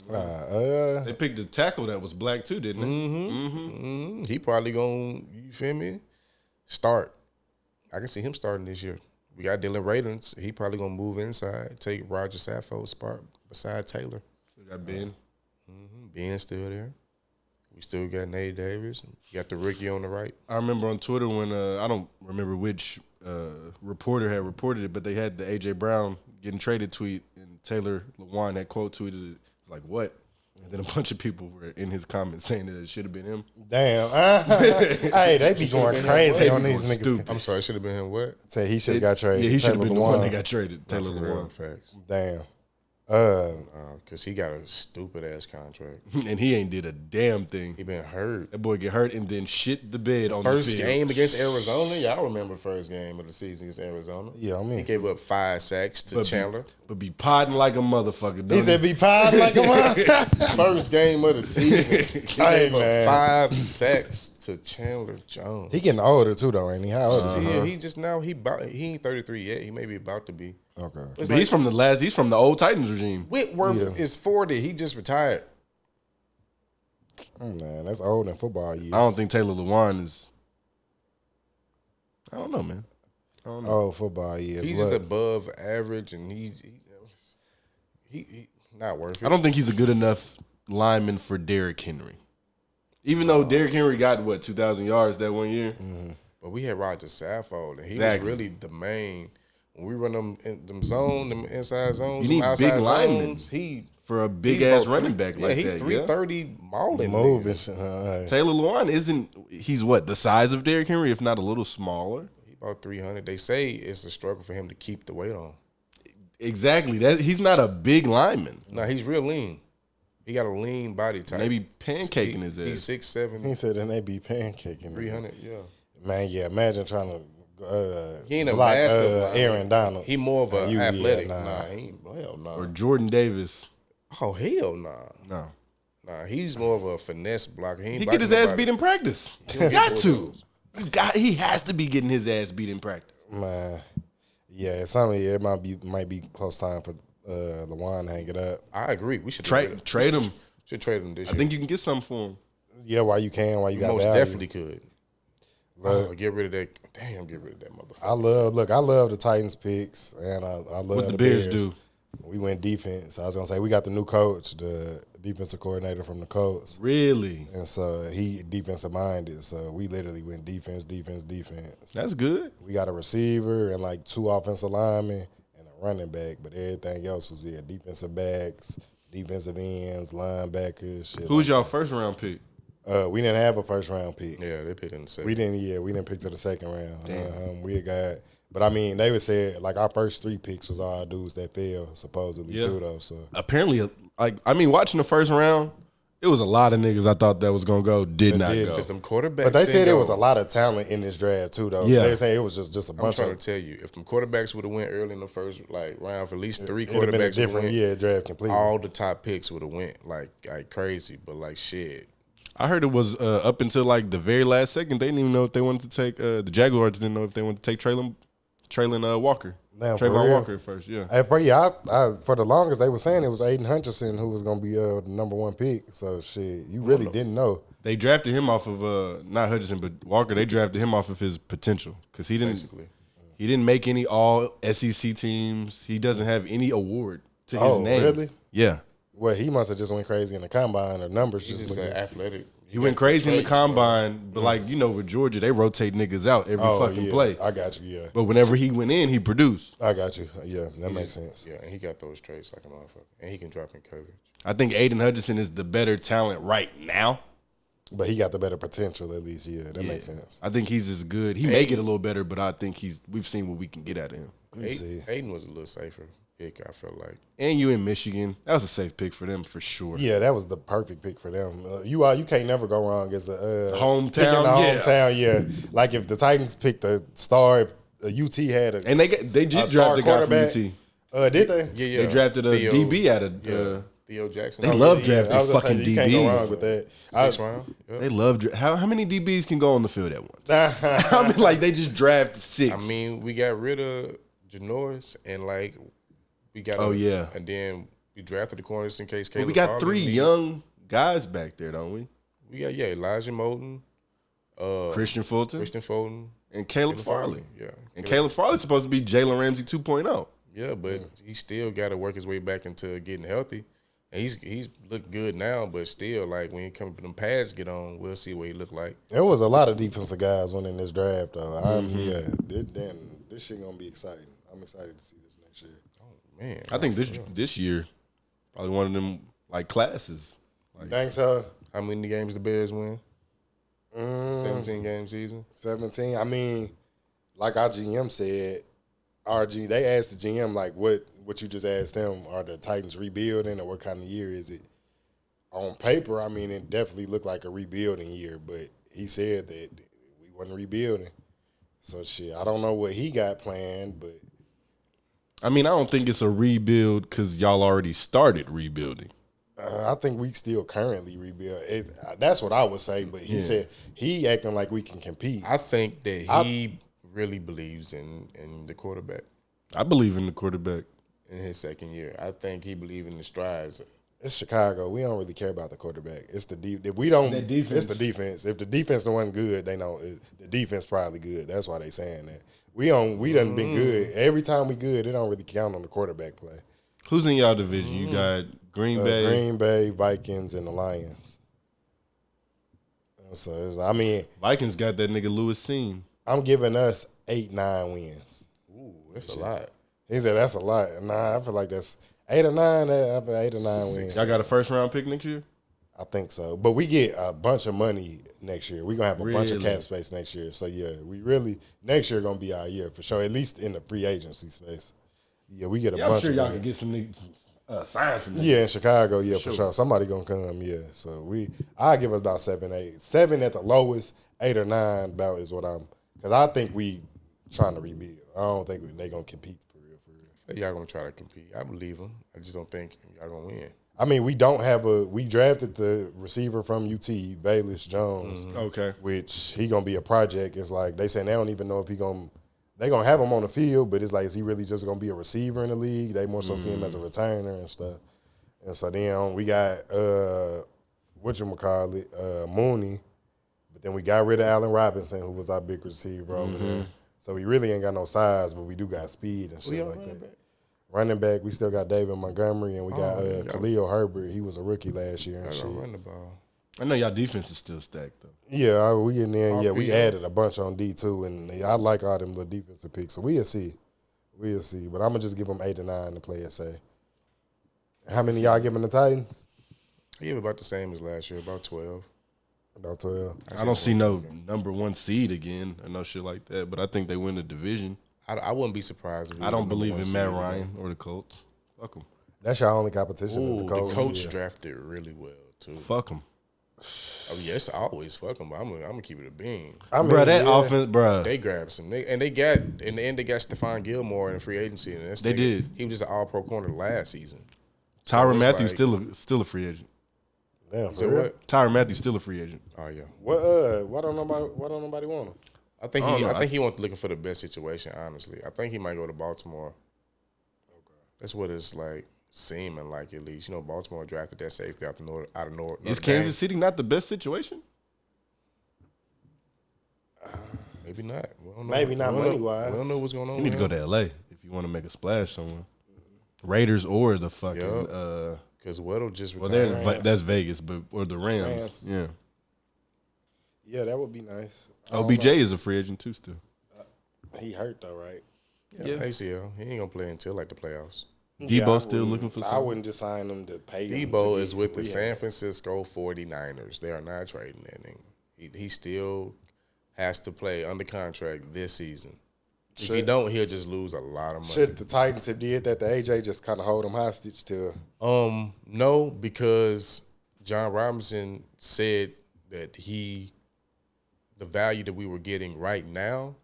They picked a tackle that was black too, didn't they? He probably gonna, you feel me? Start. I can see him starting this year. We got Dylan Radens. He probably gonna move inside, take Roger Saffold's spot beside Taylor. We got Ben. Ben's still there. We still got Nate Davis. You got the rookie on the right. I remember on Twitter when I don't remember which reporter had reported it, but they had the AJ Brown getting traded tweet, and Taylor Lewan had quote tweeted it, like, what? And then a bunch of people were in his comments saying that it should have been him. Damn. Hey, they be going crazy on these niggas. Stupid. I'm sorry, it should have been him what? Say he should have got traded. Yeah, he should have been the one Lewan. that got traded. Taylor Lewan. Facts. Damn. Because he got a stupid-ass contract. And he ain't did a damn thing. He been hurt. That boy get hurt and then shit the bed on the First field. game against Arizona, y'all remember the first game of the season against Arizona? Yeah, I mean. He gave up 5 sacks to Chandler. But be podding like a motherfucker. He said be pied like a motherfucker. First game of the season. He Hey, gave up man. 5 sacks to Chandler Jones. He getting older too though, ain't he? How old is he? Yeah, he just now, he ain't 33 yet. He may be about to be. Okay. It's But he's from the old Titans regime. Whitworth is 40. He just retired. Man, that's old in football years. I don't think Taylor Lewan is. I don't know, man. I don't know. Old football years. He's just above average, and he not worth it. I don't think he's a good enough lineman for Derrick Henry. Even though Derrick Henry got, 2,000 yards that one year? But we had Roger Saffold, and he Exactly. was really the main. When we run them inside zones, You need them outside big linemen zones, for a he's big-ass about running three- back like he's that. 330 mauling. moving. niggas. Taylor Lewan he's the size of Derrick Henry, if not a little smaller? He about 300. They say it's a struggle for him to keep the weight on. Exactly. He's not a big lineman. No, he's real lean. He got a lean body type. Maybe pancaking his ass. He's 6'7", He said then they be pancaking. 300, yeah. Man, yeah, imagine trying to He ain't a block massive lineman. Aaron Donald. He more of an Yeah, athletic. nah. Nah, he ain't. Hell no. Or Jordan Davis. Oh, hell nah. No. Nah, he's more of a finesse blocker. He ain't He get his blocking ass nobody. beat in practice. don't get Got those to. goals. He has to be getting his ass beat in practice. Man, yeah, it might be close time for Lewan to hang it up. I agree. We should Trade him. Should trade him this I year. think you can get something for him. Yeah, while you can, while you You got most value. definitely could. Get rid of that. Damn, get rid of that motherfucker. I love the Titans picks, and I love What the the Bears do. We went defense. I was gonna say we got the new coach, the defensive coordinator from the Colts, Really? and so he defensive minded. So we literally went defense. That's good. We got a receiver and like 2 offensive linemen and a running back, but everything else was there: defensive backs, defensive ends, linebackers. Shit Who's like y'all first round pick? we didn't have a first round pick. Yeah, they picked in the second. We didn't pick to the second round. We had got, but I mean, they would say like our first 3 picks was all dudes that fell supposedly too though. So Apparently, watching the first round, it was a lot of niggas I thought that was gonna go did not go. Because them quarterbacks. but they said didn't there go. was a lot of talent in this draft too though. Yeah. They saying it was just a I'm bunch trying of. to tell you, if them quarterbacks would have went early in the first round for at least 3 It'd have been a quarterbacks, different would've went, draft completely. all the top picks would have went like crazy. But like shit, I heard it was up until like the very last second. They didn't even know if they wanted to take the Jaguars didn't know if they wanted to take Traylon Walker. Damn, for Trayvon real? Walker at first, yeah. I for the longest they were saying it was Aiden Hutchinson who was gonna be the number 1 pick. So shit, you really didn't know. They drafted him off of not Hutchinson, but Walker. They drafted him off of his potential because he didn't make any all SEC teams. He doesn't have any award to his name. Really? Yeah. Well, he must have just went crazy in the combine. Or numbers he's just just looking. athletic. He went crazy in the combine, but with Georgia, they rotate niggas out every fucking yeah, play. I got you. Yeah, But whenever he went in, he produced. I got you. Yeah, that makes sense. Yeah, and he got those traits like a motherfucker, and he can drop in coverage. I think Aiden Hutchinson is the better talent right now. But he got the better potential at least. Yeah, that makes sense. I think he's as good. He may get a little better, but I think we've seen what we can get out of him. Aiden was a little safer pick, I feel like. And you in Michigan, that was a safe pick for them for sure. Yeah, that was the perfect pick for them. You can't never go wrong as a Hometown, picking the yeah. hometown. Yeah, like if the Titans picked a star, if UT had a And they just star drafted a guy from quarterback. UT. Did they? Yeah. They drafted a Theo- DB out of. Theo Jackson. They love I drafting was gonna say, fucking you can't go wrong DBs. with that. 6th round. Yep. They love how many DBs can go on the field at once? I mean, like they just draft 6. I mean, we got rid of Janoris and like we got. Oh, yeah. And then We drafted the corners in case But Caleb we got Farley 3 leave. young guys back there, don't we? We got Elijah Moulton, Christian Fulton, and Caleb Farley. Yeah, And Caleb Farley's supposed to be Jalen Ramsey 2.0. Yeah, but he still got to work his way back into getting healthy. And he's looked good now, but still, like, when he come them pads get on, we'll see what he look like. There was a lot of defensive guys winning this draft, though. This shit gonna be exciting. I'm excited to see this next year. Oh man, I think this year probably one of them like classes. Like, Thanks, huh? How many games the Bears win? 17 game season. 17. I mean, like our GM said, they asked the GM like what you just asked them, are the Titans rebuilding or what kind of year is it? On paper, I mean, it definitely looked like a rebuilding year, but he said that we wasn't rebuilding. So shit, I don't know what he got planned, but I mean, I don't think it's a rebuild because y'all already started rebuilding. I think we still currently rebuild. That's what I would say, but he said he acting like we can compete. I think that he really believes in the quarterback. I believe in the quarterback. In his second year, I think he believes in the strides. It's Chicago. We don't really care about the quarterback. It's the if we don't. defense. It's the defense. If the defense wasn't good, they know the defense probably good. That's why they saying that. We done been good. Every time we good, it don't really count on the quarterback play. Who's in y'all division? You got Green Bay, Vikings, and the Lions. So it's, I mean, Vikings got that nigga Lewis Seen. I'm giving us 8-9 wins. Ooh, that's a lot. He said that's a lot. Nah, I feel like that's 8 or 9. I feel 8 or 9 wins. Y'all got a first round pick next year? I think so. But we get a bunch of money next year. We're going to have a bunch of Really? cap space next year. So, yeah, next year going to be our year for sure, at least in the free agency space. Yeah, we get a bunch I'm sure of y'all money. can get some niggas, sign some niggas. Yeah, in Chicago, for sure. Somebody going to come, yeah. So, I give us about 7, 8. 7 at the lowest, 8 or 9 about is what because I think we trying to rebuild. I don't think they going to compete for real. Y'all gonna try to compete. I believe them. I just don't think y'all gonna win. I mean, we drafted the receiver from UT, Bayless Jones. Okay. Which he gonna be a project. It's like they saying they don't even know if they gonna have him on the field, but it's like, is he really just gonna be a receiver in the league? They more so see him as a returner and stuff. And so then we got Mooney, but then we got rid of Allen Robinson, who was our big receiver over there. So we really ain't got no size, but we do got speed and shit like that. Running back, we still got David Montgomery, and we got Khalil Herbert. He was a rookie last year and shit. Run the ball. I know y'all defense is still stacked though. Yeah, we getting in. Yeah, we added a bunch on D2, and I like all them little defensive picks. So we'll see. But I'm gonna just give them 8 or 9 to play it safe. How many y'all giving the Titans? I give about the same as last year, about 12. About 12. I don't see no number 1 seed again or no shit like that, but I think they win the division. I wouldn't be surprised. If I don't believe in Matt Ryan or the Colts. Fuck them. That's your only competition is the Colts. The Colts drafted really well too. Fuck them. I mean, yes, always fuck them, but I'm gonna keep it a bean. I mean, Bro, that offense, bro. They grabbed some, and they got in the end they got Stephon Gilmore in the free agency, and They did. He was just an All-Pro corner last season. Tyrann it's Matthews like- still a free agent. Damn, So for real? what? Tyrann Matthews still a free agent. Oh yeah. Why don't nobody want him? I think I don't know. I think he wants looking for the best situation. Honestly, I think he might go to Baltimore. Okay, that's what it's like seeming like, at least. You know, Baltimore drafted that safety out of North. Is Kansas City not the best situation? Maybe not. We don't know. Maybe not We don't know- money-wise. We don't know what's going on. You need to go with to LA if you want to make a splash somewhere. Raiders or the fucking Yup. Because Weddle just well, retired. that's Vegas, but or the Rams. Rams. Yeah. Yeah, that would be nice. I don't OBJ know. is a free agent too still. He hurt though, right? Yeah, ACL. He ain't gonna play until like the playoffs. Debo I still wouldn't- looking for I something? wouldn't just sign him to pay him. Debo to is get- with the yeah. San Francisco 49ers. They are not trading that nigga. He still has to play under contract this season. If he don't, he'll just lose a lot of money. Should the Titans have did that to AJ, just kind of hold him hostage till? No, because John Robinson said that the value that we were getting right now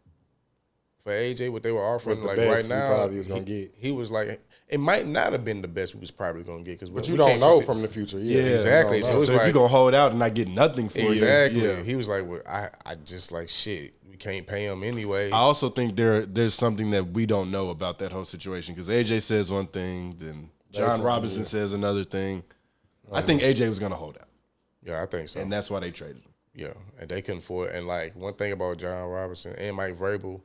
for AJ, what they were offering, Was the like best right we now, probably was gonna get. He was like, it might not have been the best we was probably gonna get, because But you don't know from the future. Yeah, exactly. you So don't it's So if like, you gonna hold out and not get nothing for exactly. you, yeah. He was like, well, I just like shit. We can't pay him anyway. I also think there's something that we don't know about that whole situation because AJ says one thing, then John Robinson says another thing. I think AJ was gonna hold out. Yeah, I think so. And that's why they traded him. Yeah, and they couldn't afford it. And, like, one thing about John Robinson and Mike Vrabel,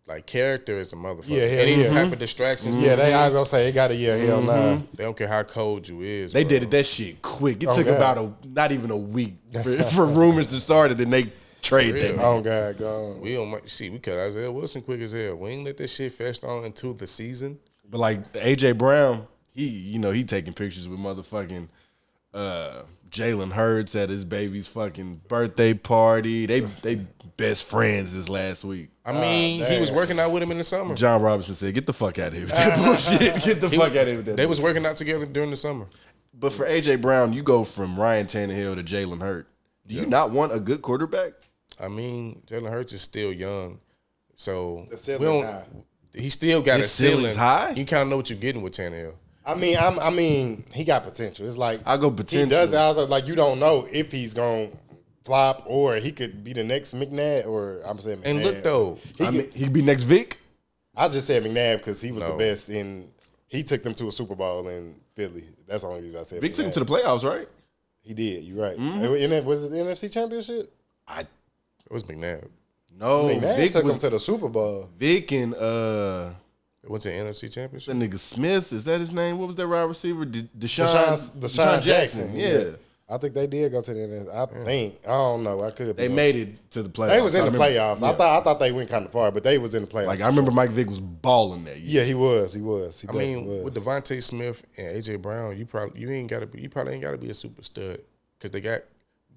like, character is a motherfucker. Yeah, hell Any yeah. type of distractions. Yeah, I was gonna say it got a hell nah. They don't care how cold you is. They bro. did it that shit quick. It Oh, took God. about not even a week for rumors to start, and then they trade For real. that. Oh God, gone. We don't see. We cut Isaiah Wilson quick as hell. We ain't let that shit fester on into the season. But like AJ Brown, he taking pictures with motherfucking Jalen Hurts at his baby's fucking birthday party. They best friends this last week. I mean, he was working out with him in the summer. John Robinson said, "Get the fuck out of here with that bullshit. Get the fuck out of here with that." They was working out together during the summer. But for AJ Brown, you go from Ryan Tannehill to Jalen Hurts. Do you not want a good quarterback? I mean, Jalen Hurts is still young, so The ceiling's we don't. high. He still got His a ceiling ceiling's high? You kind of know what you're getting with Tannehill. I mean, he got potential. It's like I go potential. He does. I was like, you don't know if he's gonna flop or he could be the next McNabb or I'm saying McNabb. And look though, he'd be next Vic. I just said McNabb because he was the No. best in. He took them to a Super Bowl in Philly. That's the only reason I said Vic took him McNabb. to the playoffs, right? He did. You're right. And then, was it the NFC Championship? it was McNabb. No, McNabb Vic took was him to the Super Bowl. Vic and It went to the NFC Championship. that nigga Smith. Is that his name? What was that wide receiver? Deshaun Jackson. Yeah. I think they did go to the NFC. I think. I don't know. I could. be They wrong. made it to the playoffs. They was in I the remember- playoffs. yeah. I thought they went kind of far, but they was in the playoffs. Like I remember Mike Vick was balling that year. Yeah, he was. He was. He I definitely mean, was. with Devontae Smith and AJ Brown, you probably ain't got to be a super stud because they got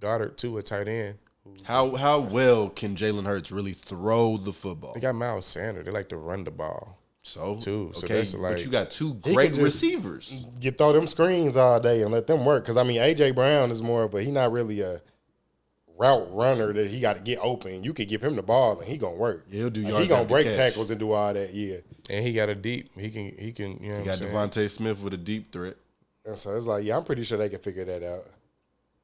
Goddard too, a tight end. How well can Jalen Hurts really throw the football? They got Miles Sanders. They like to run the ball. So too. So okay, that's like- but you got two He great could just- receivers. You throw them screens all day and let them work. Because, I mean, A.J. Brown is more of a, he not really a route runner that he got to get open. You could give him the ball and he going to work. Yeah, he'll do Like, yards he going after to break catch. tackles and do all that, yeah. And he got a deep. He can. You know You what I'm got saying? Devontae Smith with a deep threat. And so it's like, yeah, I'm pretty sure they can figure that out.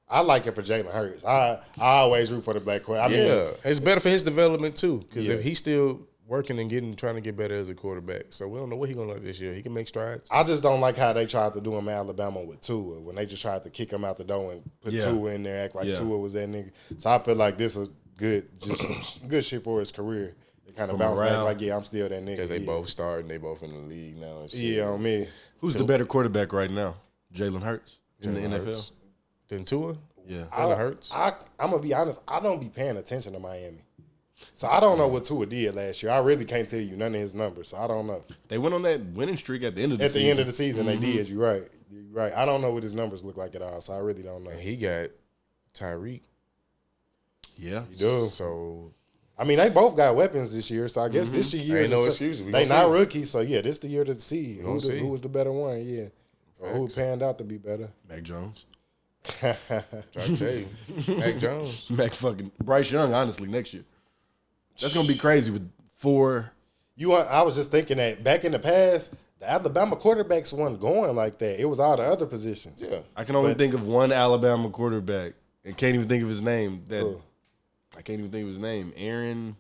I like it for Jalen Hurts. I always root for the black quarterback. I mean, Yeah, it's better for his development too. Because Yeah. if he's still working and trying to get better as a quarterback, so we don't know what he's gonna look this year. He can make strides. I just don't like how they tried to do him in Alabama with Tua when they just tried to kick him out the door and put Yeah. Tua in there, act like Yeah. Tua was that nigga. So I feel like this is good, just some good shit for his career. They kind of Come bounce back around. like, yeah, I'm still that nigga. Because they yeah. both starting, they both in the league now. And shit. Yeah, on me. Who's the better quarterback right now? Jalen Hurts in the Jalen NFL. Hurts. Then Tua. Yeah. Jalen Hurts. I'm gonna be honest. I don't be paying attention to Miami, so I don't know what Tua did last year. I really can't tell you none of his numbers, so I don't know. They went on that winning streak at the end of the At season. the end of the season, they did. You're right. You're right. I don't know what his numbers look like at all, so I really don't know. And he got Tyreek. Yeah. You do. So I mean, they both got weapons this year, so I guess this year Ain't no to- excuse. We They gonna not see. rookies, so yeah, this the year to see gonna see. who was the better one. Yeah, or who panned out to be better. Mac Jones. try to tell you, Mac Jones. Mac fucking Bryce Young, honestly, next year. That's gonna be crazy with 4. I was just thinking that back in the past, the Alabama quarterbacks weren't going like that. It was all the other positions. Yeah. I can only think of one Alabama quarterback and can't even think of his name. Who? I can't even think of his name. Aaron.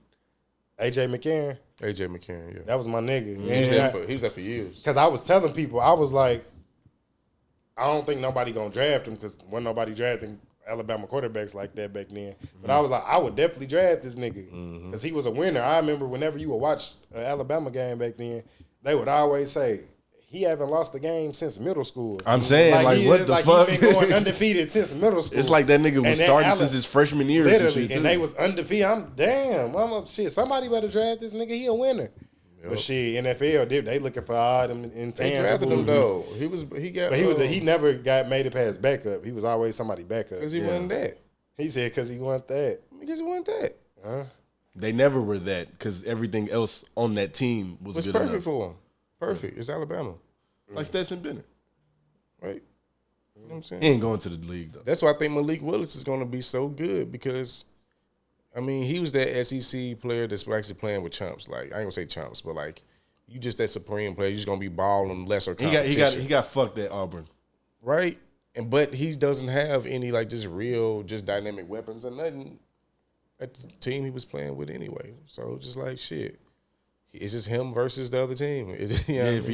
AJ McCarron, AJ McCarron. Yeah. that was my nigga. He was there for years. Because I was telling people, I was like, I don't think nobody gonna draft him because wasn't nobody drafting Alabama quarterbacks like that back then. But I was like, I would definitely draft this nigga because he was a winner. I remember whenever you would watch an Alabama game back then, they would always say he haven't lost a game since middle school. I'm saying, like, what the fuck? He been going undefeated since middle school. It's like that nigga was And starting that since his freshman year. literally, and they was undefeated. Shit, somebody better draft this nigga. He a winner. But shit, NFL, they looking for all them intangibles. They drafted him though. He Never got made it past backup. He was always somebody backup. because he wasn't that. He said because he want that. Because he wasn't that. They never were that because everything else on that team was It's good perfect enough. for him. Perfect. It's Alabama, Like Stetson Bennett. right? You know what I'm saying? He ain't going to the league though. That's why I think Malik Willis is going to be so good because, I mean, he was that SEC player that's actually playing with chumps. Like, I ain't going to say chumps, but like, you just that supreme player. You're just going to be balling lesser competition. He got fucked at Auburn. right? But he doesn't have any, like, just dynamic weapons or nothing at the team he was playing with anyway. So, just like, shit. It's just him versus the other team. It's, Yeah, if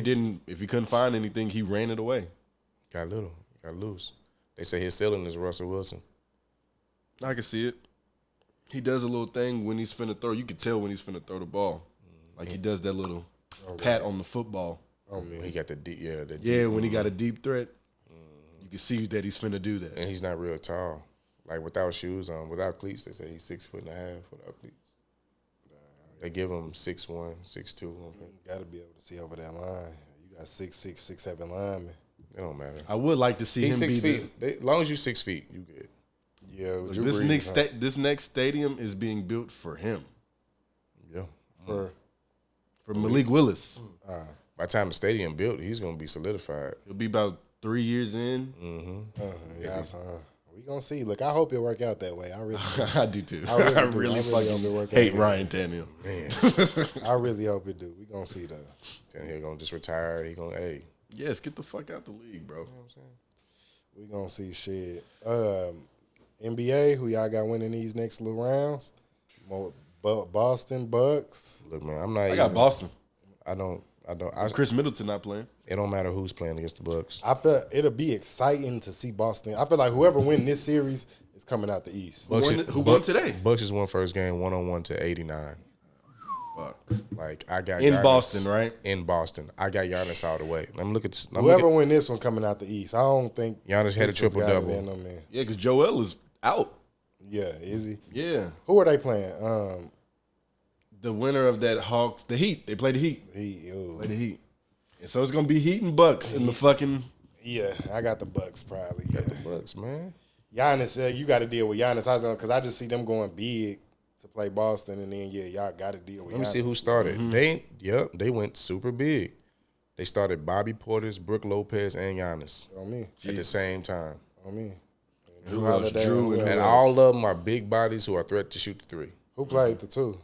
he couldn't find anything, he ran it away. got loose. They say his ceiling is Russell Wilson. I can see it. He does a little thing when he's finna throw. You can tell when he's finna throw the ball. Like he does that little pat on the football. He got the deep, when he got a deep threat, you can see that he's finna do that. and he's not real tall. Like without shoes on, without cleats, they say he's 6'1.5" without cleats. They give him 6'1", 6'2". You got to be able to see over that line. You got 6'6", 6'7" linemen. It don't matter. I would like to see He's him 6 be feet. As long as you 6 feet, you good. Yeah, Look, this next stadium is being built for him. Yeah. for Malik Willis. By the time the stadium built, he's gonna be solidified. He'll be about 3 years in. we gonna see. Look, I hope it work out that way. I really, I do too. I really, I do. really hope it fucking work out hate that way. Ryan Tannehill. Man, I really hope it do. We gonna see though. then he's gonna just retire. He gonna Yes, get the fuck out the league, bro. We gonna see shit. NBA, who y'all got winning these next little rounds? Boston Bucks. look, man. I'm not. I got Boston. I don't. Chris Middleton not playing. It don't matter who's playing against the Bucks. I feel it'll be exciting to see Boston. I feel like whoever win this series is coming out the East. Who won today? Bucks just won first game 101 to 89. Fuck. Like I got In Giannis Boston, right? In Boston, I got Giannis all the way. Let me look at Whoever win this one coming out the East, I don't think Giannis had a Sixers got it triple-double. in them, man. Yeah, because Joel is out. Yeah, is he? Yeah. Who are they playing? The winner of that Hawks, the Heat. They play the Heat. Play the Heat. And so it's gonna be Heat and Bucks in the fucking. Yeah, I got the Bucks probably. Yeah. the Bucks, man. Giannis, you got to deal with Giannis. Because I just see them going big to play Boston, and then y'all got to deal with. Let me Giannis. see who started. They went super big. They started Bobby Portis, Brook Lopez, and Giannis On me, at the same time. on me. Who else? Drew and And all of them are big bodies who are threat to shoot the three. Who played the two?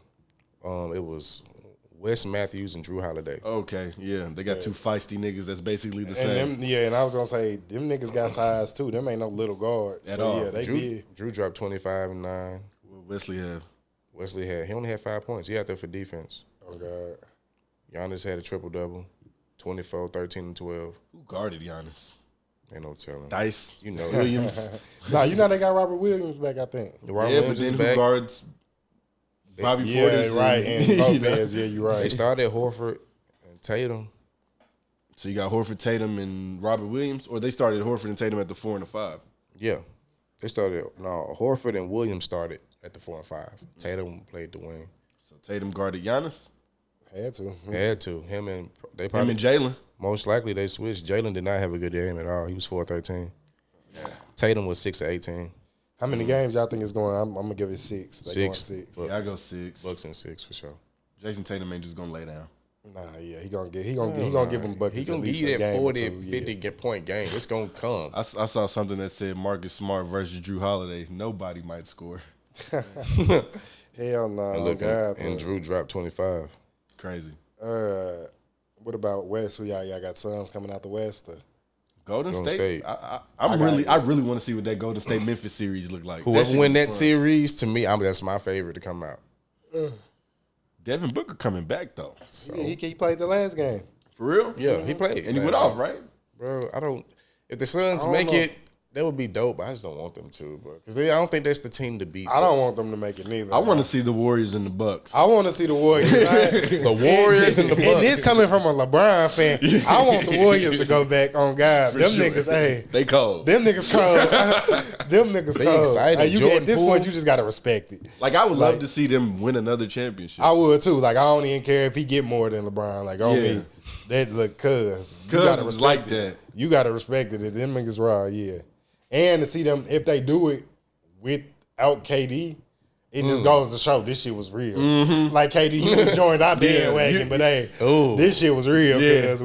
It was Wes Matthews and Drew Holiday. Okay, yeah. They got two feisty niggas that's basically the And same. them, and I was gonna say them niggas got size too. Them ain't no little guards At all. Yeah, they Drew, big. Drew dropped 25 and 9. What Wesley have? He only had 5 points. He out there for defense. Oh God. Giannis had a triple-double, 24, 13, and 12. Who guarded Giannis? Ain't no telling. Dice. You know. Williams. Nah, they got Robert Williams back. I think. Robert Yeah, but Williams then is who back. guards Bobby Yeah, Portis? right. And you know? Lopez. Yeah, you They right. started Horford and Tatum. So you got Horford, Tatum, and Robert Williams, or they started Horford and Tatum at the 4 and the 5. Yeah. They started. No, Horford and Williams started at the 4 and 5. Tatum played the wing. So Tatum guarded Giannis. Had to. Had to. Him and Him and Jalen. most likely they switched. Jalen did not have a good game at all. He was 4-13. Tatum was 6-18. How many games y'all think is going? I'm gonna give it 6. They going 6. 6. Yeah, I go 6. Bucks and 6 for sure. Jason Tatum ain't just gonna lay down. Nah, yeah, he gonna give him buckets. He gonna at give least you a that game or 40, two, 50 point game. It's gonna come. I saw something that said Marcus Smart versus Drew Holiday. Nobody might score. Hell no. And look, God, and Drew dropped 25. Crazy. What about West? Who y'all got Suns coming out the West? Or? Golden Golden State. State. I really want to see what that Golden State Memphis series look like. Whoever shit win was that fun. series, to me, that's my favorite to come out. Devin Booker coming back though. So Yeah, he played the last game. For real? yeah, he played And he went off, right? bro. If the Suns I don't make know. it, that would be dope. I just don't want them to, bro, because I don't think that's the team to beat. I don't want them to make it neither. I want to see the Warriors and the Bucks. I want to see the Warriors. the Warriors and the Bucks. And this coming from a LeBron fan, I want the Warriors to go back on God. For Them sure. niggas, hey. They cold. Them niggas cold. Them niggas They cold. excited. Hey, Jordan at this Poole. point, you just got to respect it. Like I would love Like- to see them win another championship. I would too. Like, I don't even care if he get more than LeBron. Like, on Yeah. me. That look, cuz. You Cuz gotta is respect like it. that. You got to respect it. Them niggas raw, yeah. And to see them, if they do it without KD, it just goes to show this shit was real. Like, KD, you just joined our bandwagon, but hey, this shit was real, Yeah. cuz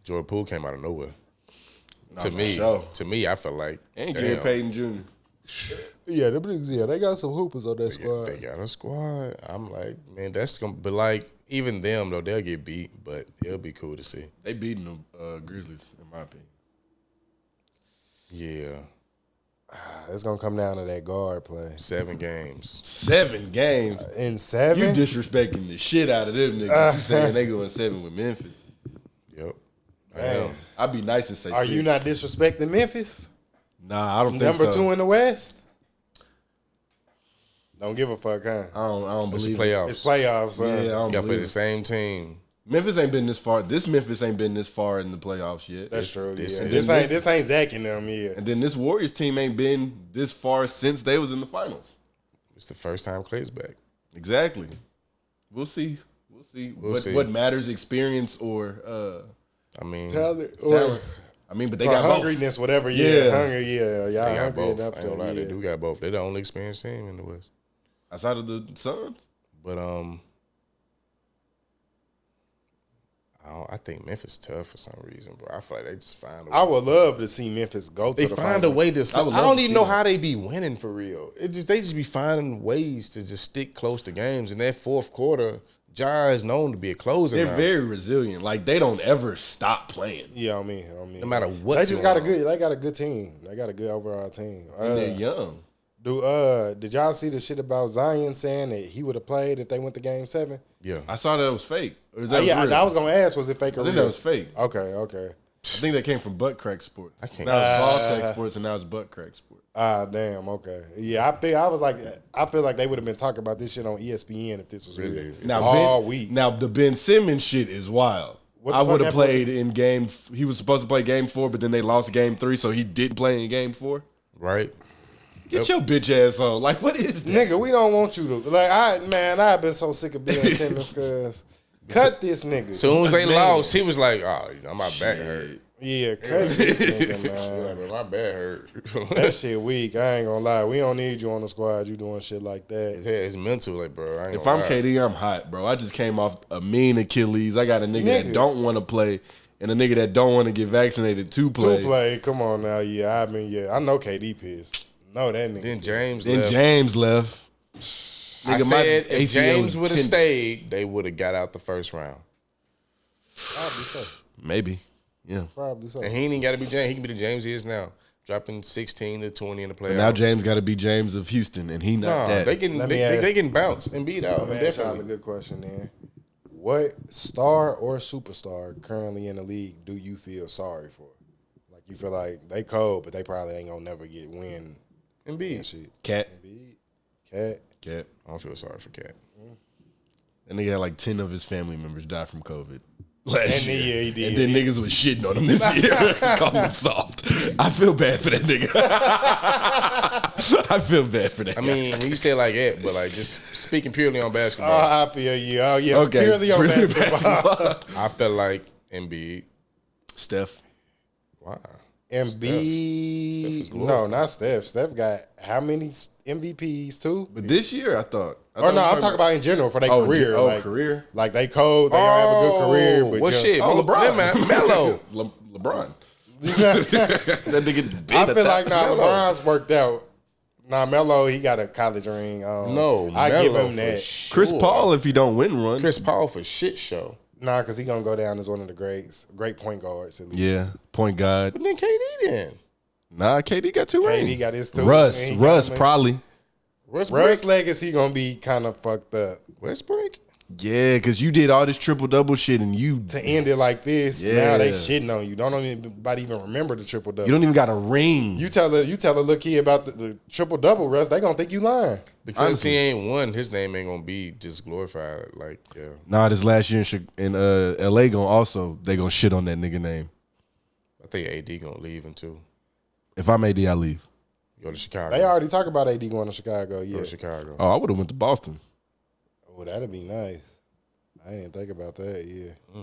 Jordan Poole came out of nowhere. Nah, To for me, sure. I feel like And Gary damn, Payton Jr. Yeah, them niggas, they got some hoopers on that squad. they got a squad. I'm like, man, that's gonna. But like, even them though, they'll get beat, but it'll be cool to see. They beating the Grizzlies, in my opinion. Yeah, It's gonna come down to that guard play. 7 games. 7 games. In 7? You disrespecting the shit out of them niggas. You saying they going 7 with Memphis. Yep. Damn. I'd be nice and say Are 6. you not disrespecting Memphis? Nah, I don't think so. Number 2 in the West? Don't give a fuck, huh? I don't believe playoffs. It's playoffs, huh? Yeah, I don't You gotta play believe the it. same team. Memphis ain't been this far. This Memphis ain't been this far in the playoffs yet. That's true. this Yeah. is- This ain't Zach and them, yeah. And then this Warriors team ain't been this far since they was in the finals. It's the first time Clay's back. Exactly. We'll see. We'll see. What matters, experience or I mean, Talent. talent. I mean, but they Or got both. hungriness, whatever. Yeah. Yeah, hungry. Yeah, y'all they got hungry both. enough I ain't gonna lie, to. they Yeah. do got both. They're the only experienced team in the West. Outside of the Suns. But I think Memphis tough for some reason, bro. I feel like they just find a way. I would love to see Memphis go to They the find a finals. way to. I Stop. would I love don't to even see know that. how they be winning for real. They just be finding ways to just stick close to games. And that fourth quarter, Ja is known to be a closer. They're now. very resilient. Like they don't ever stop playing. Yeah, I mean, no matter what. they just got a good. They got a good team. They got a good overall team. And they're young. Did y'all see the shit about Zion saying that he would have played if they went to Game 7? Yeah. I saw that it was fake. Or is that Yeah, real? I was gonna ask, was it fake or I think real? that was fake. Okay. I think that came from Butt Crack Sports. I can't- Now it's Ball Tech Sports and now it's Butt Crack Sports. Ah, damn. Okay. Yeah, I feel like they would have been talking about this shit on ESPN if this was Really? real. Now, all week. Now the Ben Simmons shit is wild. What the I fuck would have happened? played in game. He was supposed to play game 4, but then they lost game 3, so he did play in game 4. Right. Get your bitch ass on. Like, what is that? Nigga, we don't want you to I've been so sick of Ben Simmons cause cut this nigga. Soon as they Man. lost, he was like, "Oh, my back hurt. Yeah, cut this nigga, man. Like, my back hurt." That shit weak. I ain't gonna lie. We don't need you on the squad. You doing shit like that. It's mental, like, bro. I ain't If gonna I'm lie. KD, I'm hot, bro. I just came off a mean Achilles. I got a nigga that don't want to play and a nigga that don't want to get vaccinated to play. Come on now. Yeah, I know KD pissed. No, that nigga. Then James Then left. James left. I Nigga, my said if ACL James was would have 10. stayed, they would have got out the first round. Probably so. Maybe. Yeah. Probably so. And he ain't got to be James. He can be the James he is now, dropping 16 to 20 in the playoffs. But now James got to be James of Houston, and he not Nah, that. they can bounce and beat out. I'm gonna ask y'all a Definitely. good question then. What star or superstar currently in the league do you feel sorry for? Like you feel like they cold, but they probably ain't gonna never get win and Embiid. shit. Cat. Cat. Cat. I don't feel sorry for Cat. And nigga had like 10 of his family members die from COVID last And year. he did. And then niggas was shitting on him this year. Calling him soft. I feel bad for that nigga. I feel bad for that I guy. mean, when you say like that, but like just speaking purely on Oh, basketball, I feel you. Oh, yes. Okay. Purely on Purely basketball. I felt like Embiid. Steph. Wow. Embiid. No, not Steph. Steph got how many MVPs too? But this year, I thought. Or no, I'm talking about in general for their career. Oh, like, career. Like they cold, they don't have a good career. But well, just- shit. Oh, LeBron. Melo. LeBron. That nigga been I at feel that. like Melo. LeBron's worked out. Melo, he got a college ring. No, I give Melo him for that. sure. Chris Paul, if he don't win one. Chris Paul for shit show. Nah, because he gonna go down as one of the great point guards. At least. Yeah. Point guard. But then KD then. Nah, KD got 2 rings. KD got his two. Russ. and he got Russ him in- probably. Westbrook. Russ legacy gonna be kind of fucked up. Westbrook. Yeah, because you did all this triple-double shit and you To end it like this, Yeah. now they shitting on you. Don't anybody even remember the triple double. you don't even got a ring. You tell a little kid about the triple double, Russ. They gonna think you lying. Because Honestly. he ain't won, his name ain't gonna be just glorified. Like, yeah. Nah, this last year in LA they gonna shit on that nigga name. I think AD gonna leave him too. If I'm AD, I leave. Go to Chicago. They already talk about AD going to Chicago. Go Yeah. to Chicago. Oh, I would have went to Boston. Oh, that'd be nice. I didn't think about that. Yeah,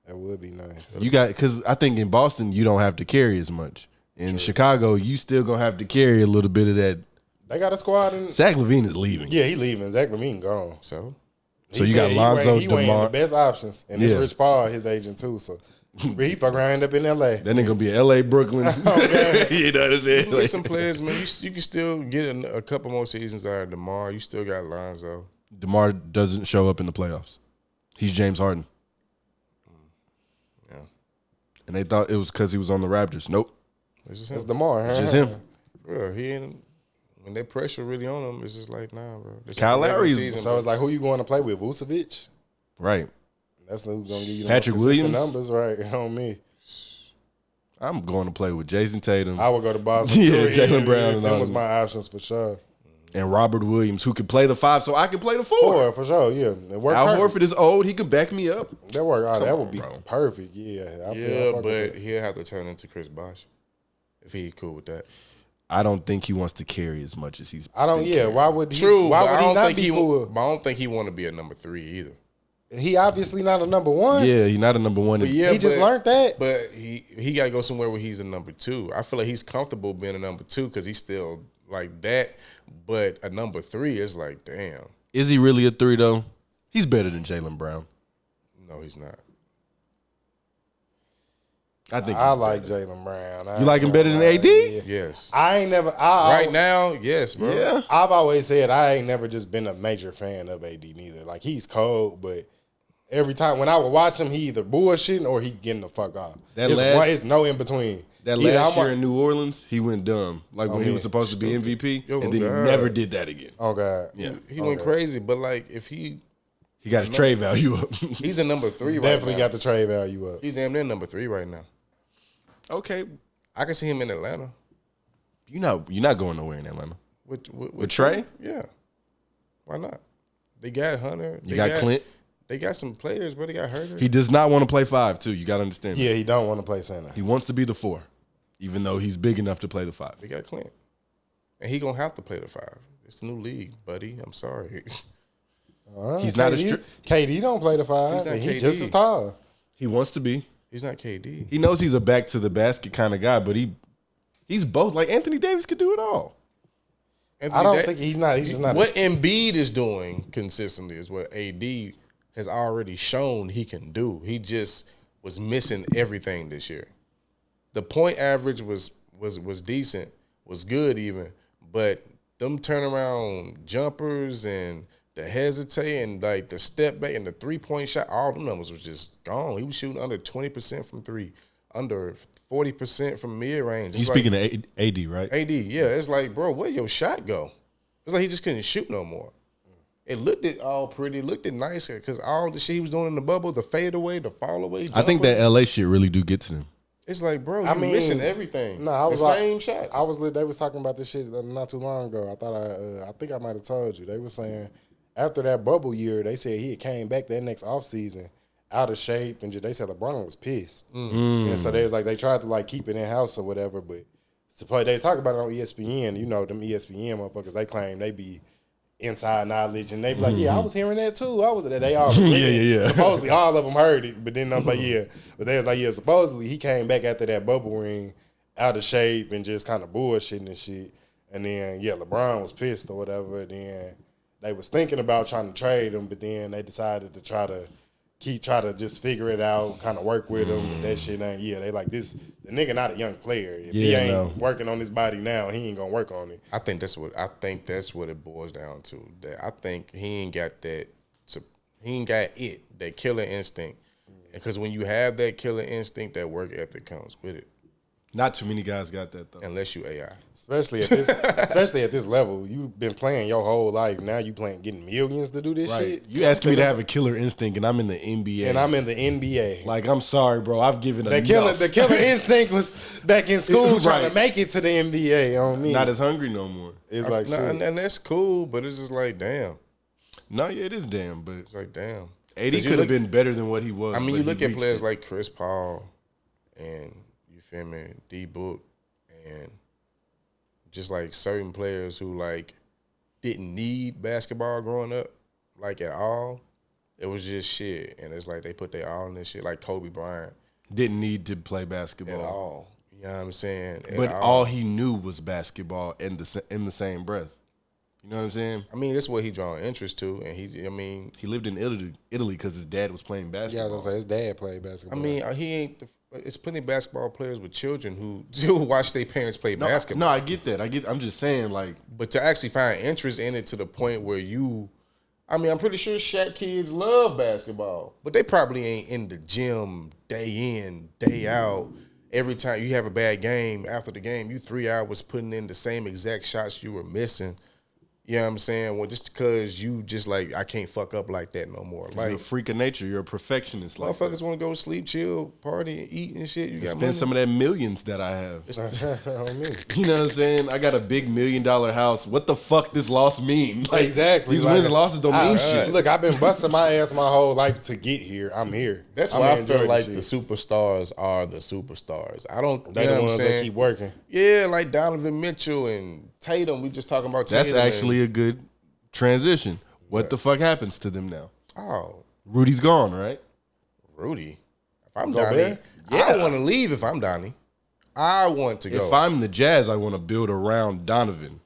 that would be nice. You got because I think in Boston you don't have to carry as much. In Chicago, you still gonna have to carry a little bit of that. They got a squad in. Zach LaVine is leaving. Yeah, he leaving. Zach LaVine gone. So So He you got said Lonzo, he weighing DeMar. the best options, and it's Yeah. Rich Paul, his agent too. So he fuck around end up in L.A. That nigga gonna be LA, Brooklyn. you know what I'm saying? get some players, man. You can still get a couple more seasons out of DeMar. You still got Lonzo. DeMar doesn't show up in the playoffs. He's James Harden. Yeah. And they thought it was because he was on the Raptors. Nope. It's just It's him. DeMar. Huh? It's just him. Bro, he ain't. when that pressure really on him, it's just like, nah, bro. Kyle Lowry. So it's like, who you going to play with? Vucevic? Right. That's who's going to give you the Patrick most consistent Williams? numbers, right, on me. I'm going to play with Jason Tatum. I would go to Boston. Yeah, Jaylen Brown. That was my options for sure. And Robert Williams, who can play the 5, so I can play the 4. For sure, yeah. Al Horford is old. He can back me up. That work. That would be perfect. Yeah. But he'll have to turn into Chris Bosh if he's cool with that. I don't think he wants to carry as much as he's. Why would he? True. Why would I he don't not think be cool? But I don't think he want to be a number 3 either. He obviously not a number 1. Yeah, he's not a number 1. He just learned that. But he got to go somewhere where he's a number 2. I feel like he's comfortable being a number 2 because he's still like that. But a number 3 is like, damn. Is he really a 3 though? He's better than Jaylen Brown. No, he's not. I think I like Jaylen Brown. You like him better than AD? Yes. I ain't never. Right now, yes, bro. Yeah. I've always said I ain't never just been a major fan of AD neither. Like, he's cold, but every time when I would watch him, he either bullshitting or he getting the fuck off. It's no in between. That last year in New Orleans, he went dumb. Like when he was supposed to be MVP, and then he never did that again. Oh, God. Yeah. He went crazy, but like if he got his trade value up. He's a number 3 right now. Definitely got the trade value up. He's damn near number 3 right now. Okay. I can see him in Atlanta. You're not going nowhere in Atlanta. With Trey? Yeah. Why not? They got Hunter. You got Clint. They got some players, but they got Herter. He does not want to play 5 too. You got to understand. Yeah, he don't want to play center. He wants to be the 4, even though he's big enough to play the 5. They got Clint, and he gonna have to play the 5. It's a new league, buddy. I'm sorry. He's not KD don't play the 5. He's just as tall. He wants to be. He's not KD. He knows he's a back to the basket kind of guy, but he's both. Like Anthony Davis could do it all. I don't think he's not. He's just not. What Embiid is doing consistently is what AD has already shown he can do. He just was missing everything this year. The point average was decent, was good even, but them turnaround jumpers and the hesitate and like the step back and the 3-point shot, all them numbers was just gone. He was shooting under 20% from 3, under 40% from mid range. You speaking of AD, right? AD, yeah. It's like, bro, where your shot go? It's like he just couldn't shoot no more. It looked all pretty, looked nice because all the shit he was doing in the bubble, the fadeaway, the fall away. I think that LA shit really do get to them. It's like, bro, you're missing everything. No, I was the like, same shots. They was talking about this shit not too long ago. I think I might have told you. They were saying after that bubble year, they said he had came back that next offseason out of shape, and they said LeBron was pissed. And so they was like, they tried to like keep it in house or whatever, but they talk about it on ESPN. You know, them ESPN motherfuckers, they claim they be inside knowledge, and they be like, yeah, I was hearing that too. They all yeah. Supposedly all of them heard it, but then I'm like, yeah. But they was like, yeah, supposedly he came back after that bubble ring out of shape and just kind of bullshitting and shit. And then LeBron was pissed or whatever. And then they was thinking about trying to trade him, but then they decided to try to just figure it out, kind of work with him. And that shit ain't, they like this. The nigga not a young player. If he ain't working on his body now, he ain't gonna work on it. I think that's what it boils down to. That I think he ain't got that. He ain't got that killer instinct. Because when you have that killer instinct, that work ethic comes with it. Not too many guys got that though. Unless you AI. Especially at this level. You've been playing your whole life. Now you getting millions to do this shit. You asking me to have a killer instinct and I'm in the NBA. And I'm in the NBA. Like, I'm sorry, bro. I've given enough. The killer instinct was back in school trying to make it to the NBA on me. Not as hungry no more. It's like shit. And that's cool, but it's just like, damn. No, yeah, it is damn, but it's like, damn. AD could have been better than what he was. I mean, you look at players like Chris Paul and feel me, D-Book, and just like certain players who like didn't need basketball growing up, like at all. It was just shit, and it's like they put their all in this shit. Like Kobe Bryant didn't need to play basketball at all. You know what I'm saying? But all he knew was basketball in the same breath. You know what I'm saying? I mean, that's what he drawing interest to, and he lived in Italy because his dad was playing basketball. Yeah, I was gonna say his dad played basketball. I mean, he ain't. It's plenty of basketball players with children who do watch their parents play basketball. No, I get that. I'm just saying, like, but to actually find interest in it to the point where I'm pretty sure Shaq kids love basketball, but they probably ain't in the gym day in, day out, every time you have a bad game, after the game, you 3 hours putting in the same exact shots you were missing. You know what I'm saying? Well, just because you just like, I can't fuck up like that no more. Like, you're a freak of nature. You're a perfectionist. Like motherfuckers want to go to sleep, chill, party, and eat and shit. You got spend money? some of that millions that I have. On me. You know what I'm saying? I got a big $1 million house. What the fuck does loss mean? Like, Exactly. These Like, wins and losses don't mean shit. Look, I've been busting my ass my whole life to get here. I'm here. That's why I feel like the superstars are the superstars. I don't. They You know the what I'm ones that saying? keep working. Yeah, like Donovan Mitchell and Tatum. We just talking about Tatum. That's actually a good transition. What the fuck happens to them now? Oh, Rudy's gone, right? Rudy. If I'm Go Donnie, there? I want to leave. If I'm Donnie, I want to go. If I'm the Jazz, I want to build around Donovan.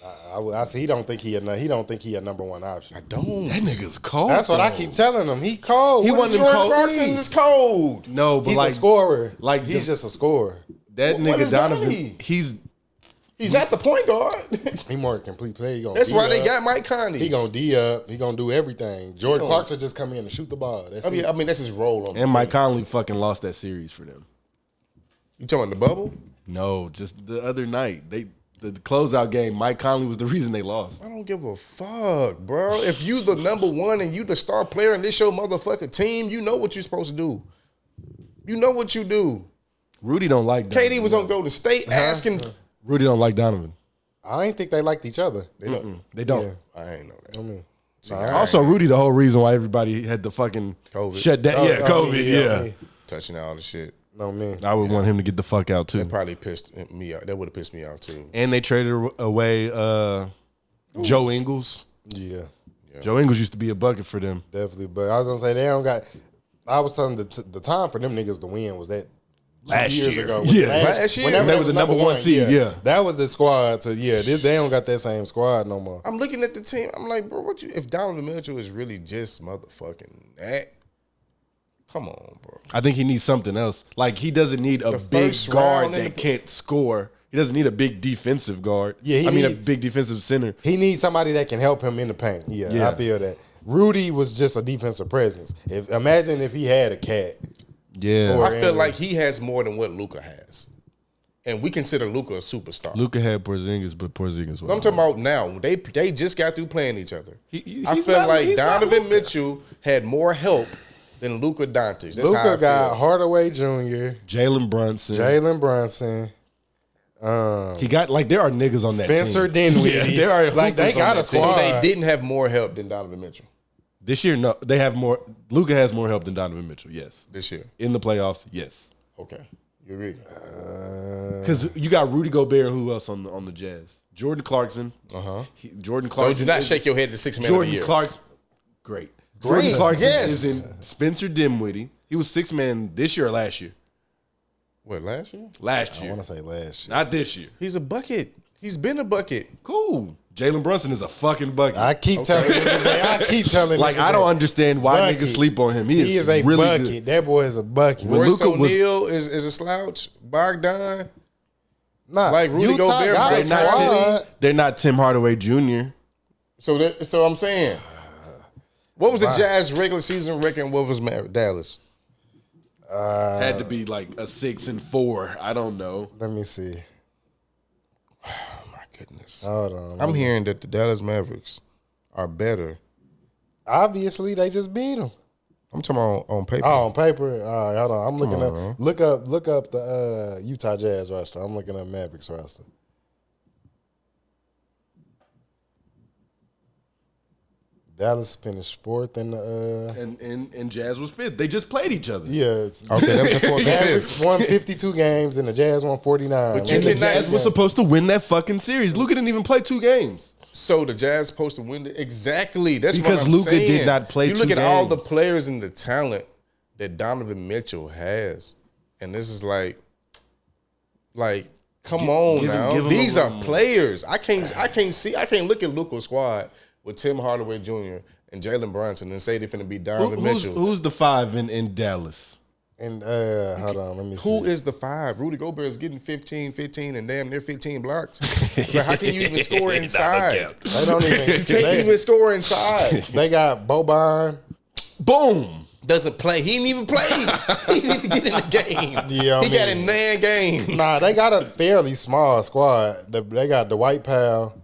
I see. He don't think he a number one option. I don't. That nigga's cold. That's what I though. keep telling him. He cold. He What wasn't did Jordan cold. Clarkson see? is cold. No, but He's like a scorer. like he's the- just a scorer. that What nigga is Donovan. Donnie? He's He's not the point guard. He more complete play. He gonna That's D why they up. got Mike Conley. He gonna D up. He gonna do everything. Jordan gonna- Clarkson just come in and shoot the ball. That's it. I mean, that's his role on the and Mike team. Conley fucking lost that series for them. You talking about the bubble? No, just the other night. The closeout game, Mike Conley was the reason they lost. I don't give a fuck, bro. If you the number one and you the star player in this your motherfucking team, you know what you're supposed to do. You know what you do. Rudy don't like Donovan. KD was on Golden State asking. Rudy don't like Donovan. I ain't think they liked each other. They don't. They don't. Yeah. I ain't know that. I mean, Also, Rudy, the whole reason why everybody had the fucking COVID. shut down. Yeah, COVID. Yeah, me. Touching all the shit. No man. I would want him to get the fuck out too. That probably pissed me out. That would have pissed me out too. And they traded away Joe Ingles. Yeah, Joe Ingles used to be a bucket for them. definitely. But I was gonna say they don't got. I was telling the time for them niggas to win was that 2 Last years year. ago. Yeah. Last year. Whenever They they were was the number one seed, yeah. that was the squad. They don't got that same squad no more. I'm looking at the team. I'm like, bro, what you? If Donovan Mitchell is really just motherfucking that, come on, bro. I think he needs something else. Like he doesn't need a The big first guard round in that the- can't score. He doesn't need a big defensive guard. Yeah, he I mean a needs- big defensive center. He needs somebody that can help him in the paint. Yeah, Yeah. I feel that. Rudy was just a defensive presence. Imagine if he had a cat. Yeah, Or- I feel like he has more than what Luka has, and we consider Luka a superstar. Luka had Porzingis, but Porzingis was. I'm talking about now. They just got through playing each other. I he's feel not- like he's not Donovan Luka. Mitchell had more help than Luka Doncic. That's how I Luka got feel. Hardaway Jr., Jalen Brunson. Jalen Brunson, He got like there are niggas on that team. Spencer Dinwiddie. Yeah, there are like they hoopers on got a that team. squad. So they didn't have more help than Donovan Mitchell This year, no, they have more. Luka has more help than Donovan Mitchell. Yes, this year. in the playoffs. Yes, Okay, you agree? because you got Rudy Gobert and who else on the Jazz? Jordan Clarkson. Jordan Clarkson. Don't you not shake your head at 6 man of the Jordan year. Clarkson. Great. Great, Jordan Clarkson yes. is in Spencer Dinwiddie. He was 6 man this year or last year? What, last year? Last I year, want to say last year. not this year. He's a bucket. He's been a bucket. Cool. Jalen Brunson is a fucking bucket. I keep telling niggas that. I keep telling like niggas I don't that. understand why Bucket. niggas sleep on him. He is a really bucket. good. That boy is a bucket. When Royce Luka was- O'Neal is a slouch. Bogdan. Nah, like Rudy Utah Gobert, got a they're They're not, squad. They're not Tim Hardaway Jr. So I'm saying, what was the Jazz regular season record? What was Dallas? Had to be like a 6-4. I don't know. Let me see. Oh my goodness. Hold on. I'm hearing that the Dallas Mavericks are better. Obviously, they just beat them. I'm talking about on paper. Oh, on paper. All right, hold on. I'm looking on, up. Look up the Utah Jazz roster. I'm looking up Mavericks roster. Dallas finished fourth in the. And Jazz was 5th. They just played each other. Yeah, it's, Okay, that was the fourth and Mavericks fifth. won 52 games and the Jazz won 49. But you And the cannot- Jazz was supposed to win that fucking series. Luka didn't even play 2 games. So the Jazz supposed to win it? Exactly. That's Because what I'm Luka saying. did not play You look 2 at all the games. players and the talent that Donovan Mitchell has, and this is like, come on give him- now. give him These a are little more. players. I can't look at Luka's squad with Tim Hardaway Jr. and Jalen Brunson and say they're finna be Donovan Mitchell. Who's the 5 in Dallas? And hold on, let me see. Who is the 5? Rudy Gobert is getting 15, and damn near 15 blocks. It's like, how can you even score inside? They don't even. You can't even score inside. They got Boban. Boom. doesn't play. He didn't even play. He didn't even get in the game. Yeah, he got in 9 games. Nah, they got a fairly small squad. They got the White Powell,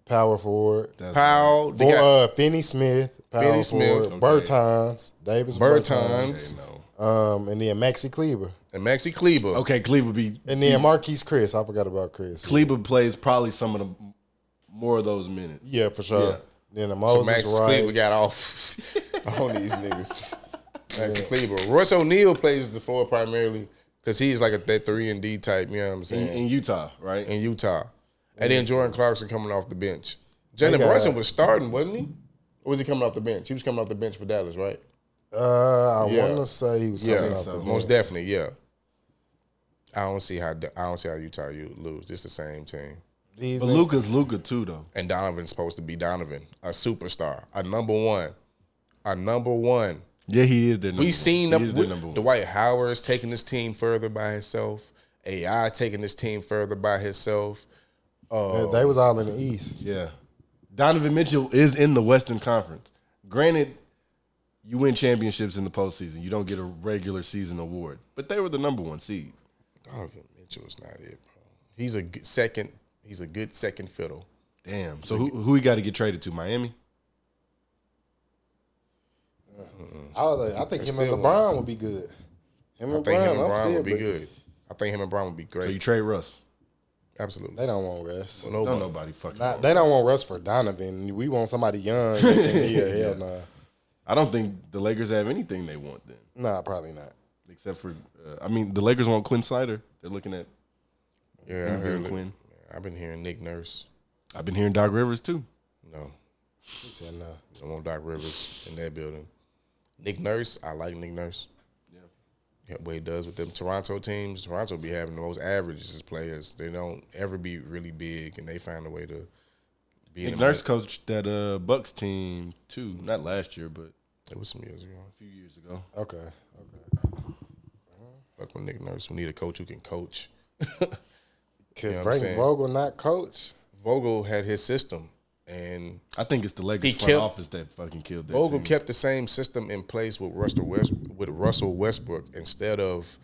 power forward. Powell. They got Finney Smith, power forward. Okay. Bertans, Davis Bertans. And then Maxi Kleber. And Maxi Kleber. Okay, Kleber be. And then Marquise Chris. I forgot about Chris. Kleber plays probably some of the more of those minutes. Yeah, for sure. Yeah. Then the So Moses Maxi Wright. Kleber got off on these niggas. Maxi Kleber. Royce O'Neal plays the 4 primarily because he's like that 3-and-D type, you know what I'm saying? In Utah, right? In Utah. And then Jordan Clarkson coming off the bench. Jalen Brunson was starting, wasn't he? Or was he coming off the bench? He was coming off the bench for Dallas, right? I want to say he was coming off the bench. Most definitely, yeah. I don't see how Utah lose. It's the same team. But Luka's Luka too, though. And Donovan's supposed to be Donovan, a superstar, a number one. Yeah, he is their number one. We seen He is their number one. Dwight Howard's taking this team further by himself. AI taking this team further by himself. They was all in the East. Yeah. Donovan Mitchell is in the Western Conference. Granted, you win championships in the postseason. You don't get a regular season award. But they were the number 1 seed. Donovan Mitchell's not it, bro. He's a good second fiddle. Damn. So who he got to get traded to? Miami? I think him and LeBron would be good. I think him and Brown would be good. I think him and Brown would be great. So you trade Russ? Absolutely. They don't want Russ. Well, Don't nobody fucking want They don't want Russ for Donovan. We want somebody young. Hell nah. I don't think the Lakers have anything they want then. Nah, probably not. Except for, the Lakers want Quinn Snyder. They're looking at Yeah, I heard Quinn. I've been hearing Nick Nurse. I've been hearing Doc Rivers too. No. He said no. I want Doc Rivers in that building. Nick Nurse, I like Nick Nurse. Yeah. What he does with them Toronto teams. Toronto be having the most averages players. They don't ever be really big, and they find a way to be in Nick the Nurse coached that Bucks team too. Not last year, but it was some years ago. a few years ago. Okay. Fuck with Nick Nurse. We need a coach who can coach. Could know what I'm Frank saying? Vogel not coach? Vogel had his system, and I think it's the Lakers front office that fucking killed that Vogel team. kept the same system in place with Russell Westbrook instead of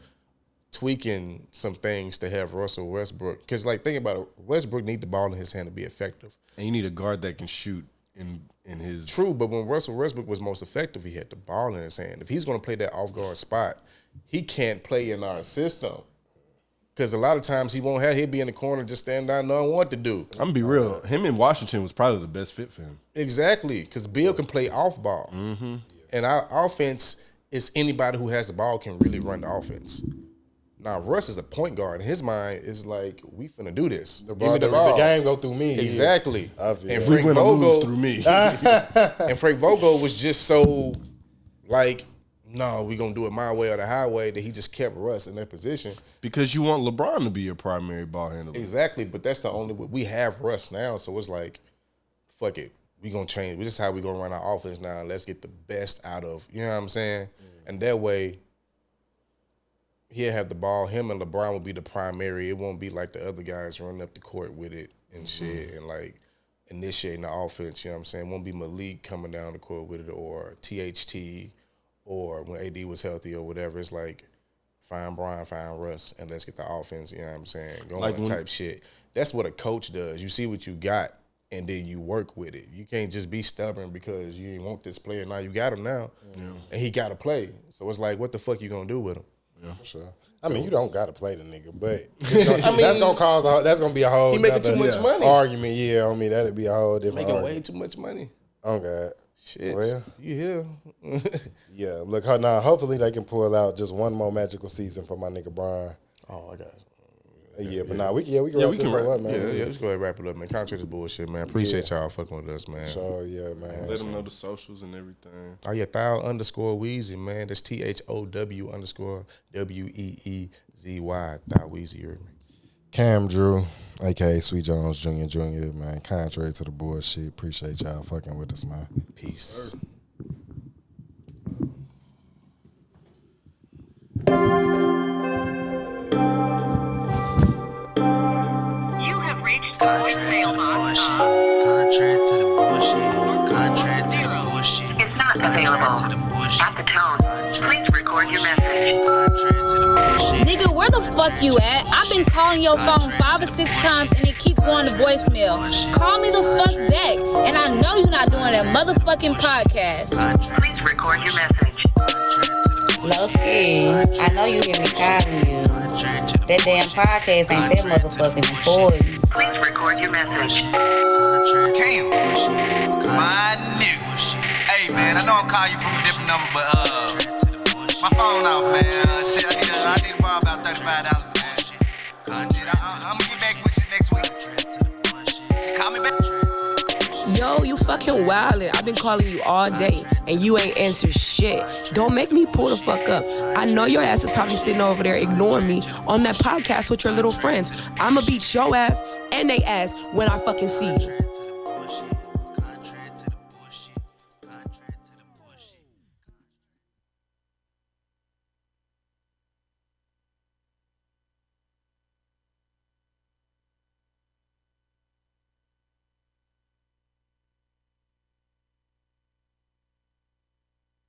tweaking some things to have Russell Westbrook. Because, like, think about it, Westbrook need the ball in his hand to be effective. And you need a guard that can shoot in his... True, but when Russell Westbrook was most effective, he had the ball in his hand. If he's going to play that off-guard spot, he can't play in our system. Because a lot of times he'll be in the corner just standing down knowing what to do. I'm going to be real. Him in Washington was probably the best fit for him. Exactly, because Bill can play off ball. Mm-hmm. And our offense is anybody who has the ball can really run the offense. Now, Russ is a point guard. In his mind, is like, we finna do this. The game go through me. Exactly. And Frank Vogel through me. and Frank Vogel was just so like, no, we gonna do it my way or the highway, that he just kept Russ in that position. Because you want LeBron to be your primary ball handler. Exactly, but that's the only way. We have Russ now, so it's like, fuck it. We gonna change. This is how we gonna run our offense now. Let's get the best out of, you know what I'm saying? And that way, he'll have the ball. Him and LeBron will be the primary. It won't be like the other guys running up the court with it and shit and like initiating the offense. You know what I'm saying? It won't be Malik coming down the court with it or THT or when AD was healthy or whatever. It's like, find Brian, find Russ, and let's get the offense, you know what I'm saying, going like type shit. That's what a coach does. You see what you got, and then you work with it. You can't just be stubborn because you didn't want this player. Now you got him now, and he got to play. So it's like, what the fuck you going to do with him? Yeah, for sure. I mean, you don't got to play the nigga, but that's going to be a whole he making too much money. Argument, yeah. I mean, that'd be a whole different Making argument. way too much money. Oh, God. Shit. Well, you here. Yeah, look, now hopefully they can pull out just one more magical season for my nigga Brian. Oh, I got it. Yeah, but now we can wrap this whole up, man. Yeah, let's go ahead and wrap it up, man. Contrary to bullshit, man. Appreciate y'all fucking with us, man. So, yeah, man. Let them know the socials and everything. Oh, yeah, Thou_Weezy, man. That's THOW_WEEZY. Thou Weezy, you heard me. Cam Drew, a.k.a. Sweet Jones Jr., man. Contrary to the bullshit. Appreciate y'all fucking with us, man. Peace. You have reached the voicemail box. Contrary to the bullshit. Contrary to the bullshit. It's not available. At the tone, please record your message. Nigga, where the fuck you at? I've been calling your phone 5 or 6 times and it keeps going to voicemail. Call me the fuck back. And I know you're not doing that motherfucking podcast. Please record your message. Loski, I know you hear me calling you. That damn podcast ain't that motherfucking important. Please record your message. Cam, my nigga. Hey man, I know I'm calling you from a different number, but my phone off, man. Shit, I need to borrow about $35, man. I'm gonna get back with you next week. Call me back. Yo, you fucking wildin'. I've been calling you all day and you ain't answered shit. Don't make me pull the fuck up. I know your ass is probably sitting over there ignoring me on that podcast with your little friends. I'ma beat your ass and they ass when I fucking see you.